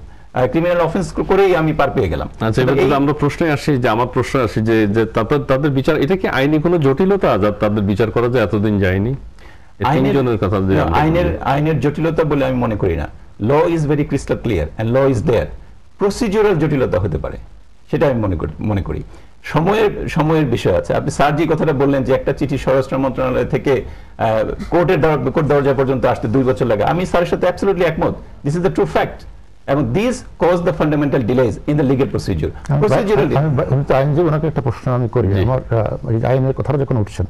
ক্রিমিনাল অফেন্স করেই আমি পার পেয়ে গেলাম। আচ্ছা, এবার যদি আমরা প্রশ্নে আসি, যে আমার প্রশ্ন আসি যে যে তাদের বিচার, এটা কি আইনি কোনো জটিলতা যা তাদের বিচার করা যায় এতদিন যায়নি? তিনজনের কথা যে আইনের জটিলতা বলে আমি মনে করি না। Law is very crystal clear and law is there. Procedural জটিলতা হতে পারে, সেটা আমি মনে করি। সময়ের বিষয় আছে। আপনি স্যার যে কথাটা বললেন যে একটা চিঠি স্বরাষ্ট্র মন্ত্রণালয় থেকে কোর্ট দরজা পর্যন্ত আসতে 2 বছর লাগে, আমি স্যারের সাথে অ্যাবসলিউটলি একমত। This is the true fact, এবং this cause the fundamental delays in the legal procedure. আইনজীবী ওনাকে একটা প্রশ্ন আমি করি। আমার এই আইনের কথাটা যখন উঠছেন,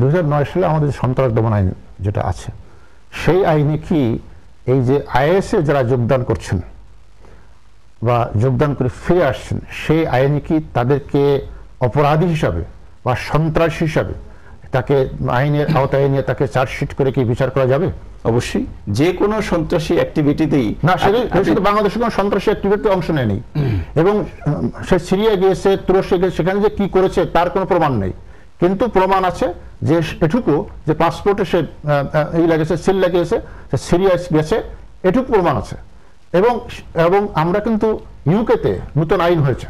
2009 সালে আমাদের সন্ত্রাস দমন আইন যেটা আছে, সেই আইনে কি এই যে আইএসএ যারা যোগদান করছেন বা যোগদান করে ফিরে আসছেন, সেই আইনে কি তাদেরকে অপরাধী হিসাবে বা সন্ত্রাসী হিসাবে তাকে আইনের আওতায় নিয়ে তাকে চার্জশিট করে কি বিচার করা যাবে? অবশ্যই। যে কোনো সন্ত্রাসী অ্যাক্টিভিটিতেই না, সেটা বাংলাদেশে কোনো সন্ত্রাসী অ্যাক্টিভিটিতে অংশ নেয়নি, এবং সে সিরিয়া গিয়েছে, তুরস্কে গিয়েছে, সেখানে যে কি করেছে তার কোনো প্রমাণ নেই, কিন্তু প্রমাণ আছে যে এটুকু যে পাসপোর্টে সে এই লাগিয়েছে, সিল লাগিয়েছে, সে সিরিয়া গেছে, এটুকু প্রমাণ আছে। এবং আমরা কিন্তু ইউকেতে নতুন আইন হয়েছে,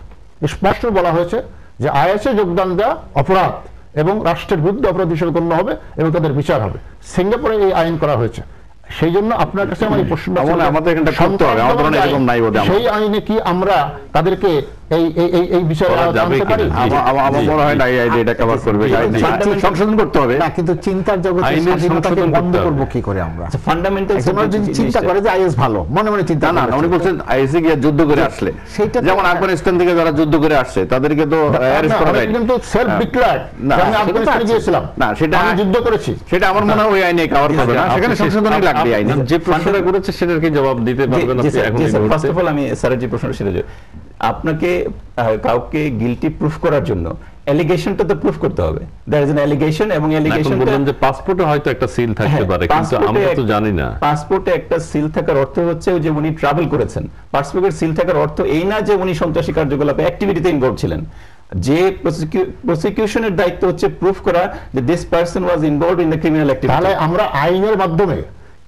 স্পষ্ট বলা হয়েছে যে আইএসএ যোগদান দেওয়া অপরাধ এবং রাষ্ট্রের বিরুদ্ধে অপরাধ হিসেবে গণ্য হবে এবং তাদের বিচার হবে। সিঙ্গাপুরে এই আইন করা হয়েছে। সেই জন্য আপনার কাছে আমার এই প্রশ্নটা, সেই আইনে কি আমরা তাদেরকে এই বিষয়ে আনতে পারি? আমার মনে হয় না এই আইন এটা কভার করবে, সংশোধন করতে হবে। না, কিন্তু চিন্তার জগতে স্বাধীনতাকে বন্ধ করব কি করে আমরা? ফান্ডামেন্টাল চিন্তা করে যে আইএস ভালো, মনে মনে চিন্তা না, উনি বলছেন আইএসএ গিয়ে যুদ্ধ করে আসলে, যেমন আফগানিস্তান থেকে যারা যুদ্ধ করে আসছে তাদেরকে তো অ্যারেস্ট করা যায়, কিন্তু সেলফ ডিক্লেয়ার্ড আমি আফগানিস্তানে গিয়েছিলাম, না সেটা আমি যুদ্ধ করেছি, সেটা আমার মনে হয় ওই আইনে কভার করবে না, সেখানে সংশোধনই লাগবে আইনে। যে প্রশ্নটা করেছে সেটার কি জবাব দিতে পারবেন আপনি এখন? ফার্স্ট অফ অল আমি স্যারের যে প্রশ্নটা সেটা, আপনাকে কাউকে গিলটি প্রুফ করার জন্য অ্যালিগেশনটা তো প্রুফ করতে হবে। দ্যার ইজ অ্যান অ্যালিগেশন, এবং অ্যালিগেশন বললেন যে পাসপোর্টে হয়তো একটা সিল থাকতে পারে, কিন্তু আমরা তো জানি না। পাসপোর্টে একটা সিল থাকার অর্থ হচ্ছে যে উনি ট্রাভেল করেছেন। পাসপোর্টের সিল থাকার অর্থ এই না যে উনি সন্ত্রাসী কার্যকলাপে অ্যাক্টিভিটিতে ইনভলভ ছিলেন। যে প্রসিকিউশনের দায়িত্ব হচ্ছে প্রুফ করা যে this person was involved in the criminal activity. তাহলে আমরা আইনের মাধ্যমে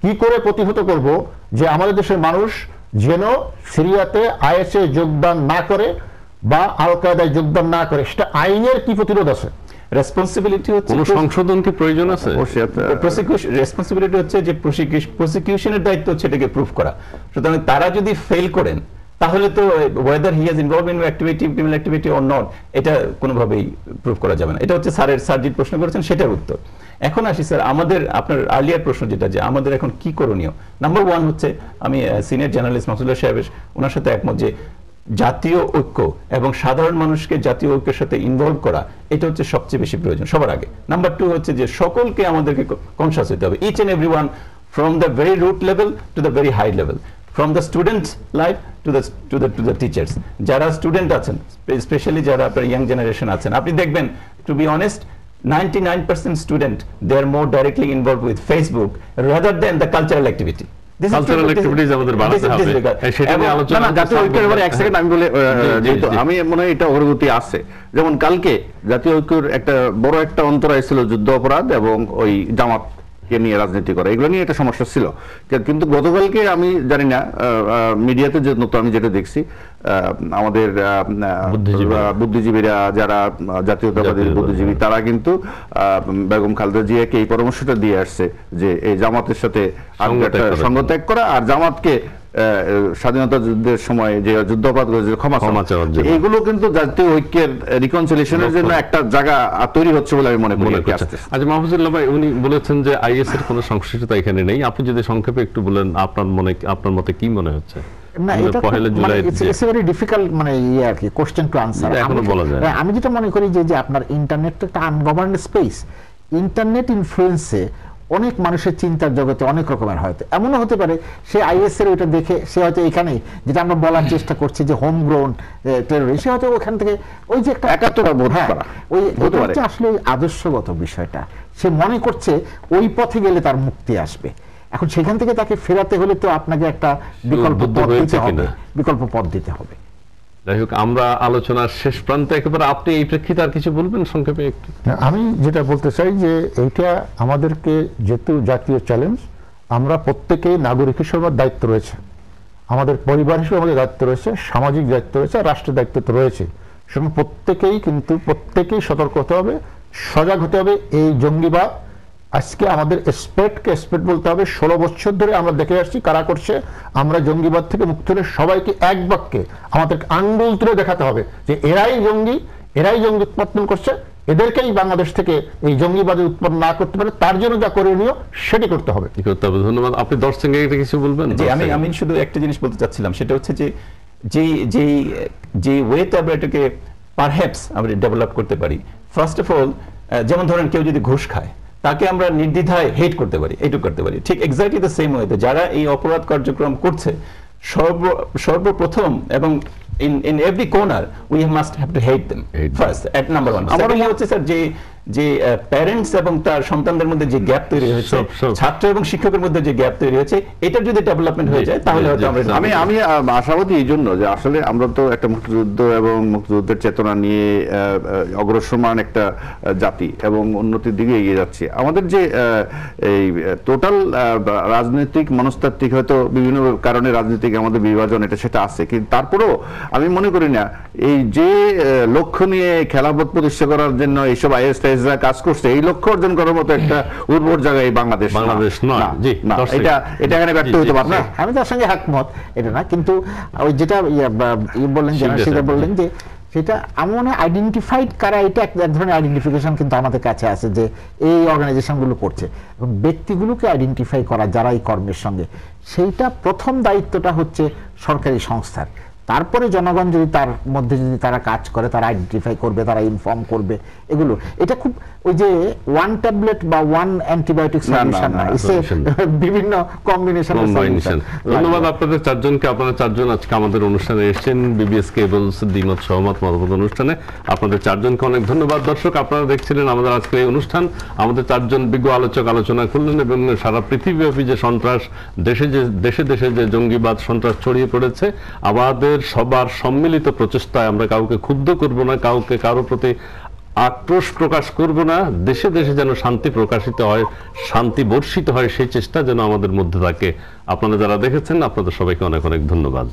কি করে প্রতিহত করব যে আমাদের দেশের মানুষ যেন সিরিয়াতে আইএসএ যোগদান না করে বা আল কায়দায় যোগদান না করে, সেটা আইনের কি প্রতিরোধ আছে? রেসপন্সিবিলিটি হচ্ছে, কোন সংশোধন কি প্রয়োজন আছে? রেসপন্সিবিলিটি হচ্ছে যে প্রসিকিউশনের দায়িত্ব হচ্ছে এটাকে প্রুফ করা। সুতরাং তারা যদি ফেল করেন তাহলে তো whether he has involved in activity, criminal activity or not, এটা কোনোভাবেই প্রুফ করা যাবে না। এটা হচ্ছে স্যার যে প্রশ্ন করেছেন সেটার উত্তর। এখন আসি স্যার আমাদের, আপনার আর্লিয়ার প্রশ্ন যেটা, যে আমাদের এখন কি করণীয়। নাম্বার 1 হচ্ছে, আমি সিনিয়র জার্নালিস্ট মাহফুজুল্লাহ সাহেবের ওনার সাথে একমত যে জাতীয় ঐক্য এবং সাধারণ মানুষকে জাতীয় ঐক্যের সাথে ইনভলভ করা, এটা হচ্ছে সবচেয়ে বেশি প্রয়োজন সবার আগে। নাম্বার 2 হচ্ছে যে সকলকে আমাদেরকে কনসাস হতে হবে, each and everyone, from the very root level to the very high level, from the student life to the teachers. যারা স্টুডেন্ট আছেন, স্পেশালি যারা আপনার ইয়াং জেনারেশন আছেন, আপনি দেখবেন, to be honest, 99% student, they are more directly involved with Facebook rather than the cultural activity. Cultural activities আমাদের বাড়াতে হবে, সেটা নিয়ে আলোচনা। জাতীয় ঐক্যের ব্যাপারে এক সেকেন্ড আমি বলে, যেহেতু আমি মনে হয় এটা অগ্রগতি আছে, যেমন কালকে জাতীয় ঐক্যের একটা বড় একটা অন্তরায় ছিল যুদ্ধ অপরাধ এবং ওই জামাত কে নিয়ে রাজনীতি করা, এগুলো নিয়ে একটা সমস্যা ছিল। কিন্তু গতকালকে আমি জানি না মিডিয়াতে যে নতুন আমি যেটা দেখছি, আমাদের বুদ্ধিজীবীরা যারা জাতীয়তাবাদী বুদ্ধিজীবী, তারা কিন্তু বেগম খালেদা জিয়াকে এই পরামর্শটা দিয়ে আসছে যে এই জামাতের সাথে সঙ্গ ত্যাগ করা আর জামাতকে স্বাধীনতা যুদ্ধের সময় যে যুদ্ধাপরাধ করেছে ক্ষমা চাওয়া, এগুলো কিন্তু জাতীয় ঐক্যের রিকনসিলিয়েশনের জন্য একটা জায়গা তৈরি হচ্ছে বলে আমি মনে করি। আচ্ছা মাহফুজুল্লাহ ভাই, উনি বলেছেন যে আইএস এর কোনো সংশ্লিষ্টতা এখানে নেই। আপনি যদি সংক্ষেপে একটু বলেন আপনার মতে কি মনে হচ্ছে? আমি যেটা মনে করি যে আপনার ইন্টারনেট একটা আনগভর্নড স্পেস, ইন্টারনেট ইনফ্লুয়েন্সে অনেক মানুষের চিন্তার জগতে অনেক রকমের হয়তো এমনও হতে পারে সে আইএস এর ওইটা দেখে সে হয়তো এখানে যেটা আমরা বলার চেষ্টা করছি যে হোম গ্রোন টেররিস্ট, সে হয়তো ওখান থেকে ওই যে একটা ওই আসলে আদর্শগত বিষয়টা সে মনে করছে ওই পথে গেলে তার মুক্তি আসবে। এখন সেখান থেকে তাকে ফেরাতে হলে তো আপনাকে একটা বিকল্প পথ দিতে হবে। যাই হোক, আমরা আলোচনার শেষ প্রান্তে একেবারে, আপনি এই প্রেক্ষিতে আর কিছু বলবেন সংক্ষেপে একটু? আমি যেটা বলতে চাই যে এইটা আমাদেরকে যেহেতু জাতীয় চ্যালেঞ্জ, আমরা প্রত্যেকেই নাগরিক হিসেবে দায়িত্ব রয়েছে। আমাদের পরিবার হিসেবে আমাদের দায়িত্ব রয়েছে, সামাজিক দায়িত্ব রয়েছে, আর রাষ্ট্রের দায়িত্ব তো রয়েছে। সুতরাং প্রত্যেকেই সতর্ক হতে হবে, সজাগ হতে হবে। এই জঙ্গিবাদ আজকে আমাদের এক্সপেক্ট বলতে হবে। 16 বছর ধরে আমরা দেখে আসছি কারা করছে। আমরা জঙ্গিবাদ থেকে মুক্ত হলে সবাইকে এক বাক্যে আমাদেরকে আঙ্গুল তুলে দেখাতে হবে যে এরাই জঙ্গি উৎপাদন করছে, এদেরকেই বাংলাদেশ থেকে এই জঙ্গিবাদের উৎপন্ন না করতে পারে, তার জন্য যা করণীয় সেটি করতে হবে। ধন্যবাদ। আপনি 10 সেকেন্ডে কিছু বলবেন? আমি শুধু একটা জিনিস বলতে চাচ্ছিলাম, সেটা হচ্ছে যে ওয়েতে আমরা এটাকে পারহ্যাপস আমরা ডেভেলপ করতে পারি। ফার্স্ট অফ অল, যেমন ধরেন কেউ যদি ঘুষ খায় তাকে আমরা নির্দ্বিধায় হেট করতে পারি, এইটুকু করতে পারি। ঠিক এক্স্যাক্টলি দ্য সেম ওয়েতে যারা এই অপরাধ কার্যক্রম করছে সর্বপ্রথম এবং in every corner we must have to hate them first at number 1. Secondly হচ্ছে স্যার যে প্যারেন্টস এবং তার সন্তানদের মধ্যে যে গ্যাপ তৈরি হয়েছে, ছাত্র এবং শিক্ষকের মধ্যে যে গ্যাপ তৈরি হয়েছে, এটার যদি ডেভেলপমেন্ট হয়ে যায় তাহলে হয়তো আমরা আমি আশাবাদী এই জন্য যে আসলে আমরা তো একটা মুক্তিযুদ্ধ এবং মুক্তিযুদ্ধের চেতনা নিয়ে অগ্রসরমান একটা জাতি এবং উন্নতির দিকে এগিয়ে যাচ্ছে। আমাদের যে এই টোটাল রাজনৈতিক মনস্তাত্ত্বিক হয়তো বিভিন্ন কারণে রাজনৈতিক আমাদের বিভাজন এটা সেটা আছে, কিন্তু তারপরেও আমি মনে করি না এই যে লক্ষ্য নিয়ে খেলাফত প্রতিষ্ঠা করার জন্য এইসব আইএসআইএসরা কাজ করছে, এই লক্ষ্য অর্জন করার মতো একটা উর্বর জায়গায় বাংলাদেশ নয়। এটা এখানে ব্যর্থ হতে পারে না। আমি তার সঙ্গে একমত, এটা না, কিন্তু ওই যেটা বললেন সেটা বললেন যে সেটা আমার মনে হয় আইডেন্টিফাইড কারা, এটা এক ধরনের আইডেন্টিফিকেশন কিন্তু আমাদের কাছে আছে যে এই অর্গানাইজেশনগুলো করছে, এবং ব্যক্তিগুলোকে আইডেন্টিফাই করা যারা এই কর্মের সঙ্গে, সেইটা প্রথম দায়িত্বটা হচ্ছে সরকারি সংস্থার। তারপরে জনগণ যদি তার মধ্যে যদি তারা কাজ করে, তারা আইডেন্টিফাই করবে, তারা ইনফর্ম করবে, এগুলো এটা খুব ওই যে ওয়ান ট্যাবলেট বা ওয়ান অ্যান্টিবায়োটিক সলিউশন না, বিভিন্ন কম্বিনেশন। ধন্যবাদ আপনাদের চারজনকে। আপনারা চারজন আজকে আমাদের অনুষ্ঠানে এসেছেন, বিবিএস কেবলস দ্বিমত সহমত মতভেদ অনুষ্ঠানে। আপনাদের চারজনকে অনেক ধন্যবাদ। দর্শক, আপনারা দেখছিলেন আমাদের আজকের এই অনুষ্ঠান। আমাদের চারজন বিজ্ঞ আলোচক আলোচনা করলেন এবং সারা পৃথিবীব্যাপী যে সন্ত্রাস, দেশে দেশে যে জঙ্গিবাদ সন্ত্রাস ছড়িয়ে পড়েছে, আমাদের সবার সম্মিলিত প্রচেষ্টায় আমরা কাউকে ক্ষুব্ধ করব না, কারো প্রতি আক্রোশ প্রকাশ করব না, দেশে দেশে যেন শান্তি প্রকাশিত হয়, শান্তি বর্ষিত হয়, সেই চেষ্টা যেন আমাদের মধ্যে থাকে। আপনারা যারা দেখেছেন আপনাদের সবাইকে অনেক অনেক ধন্যবাদ।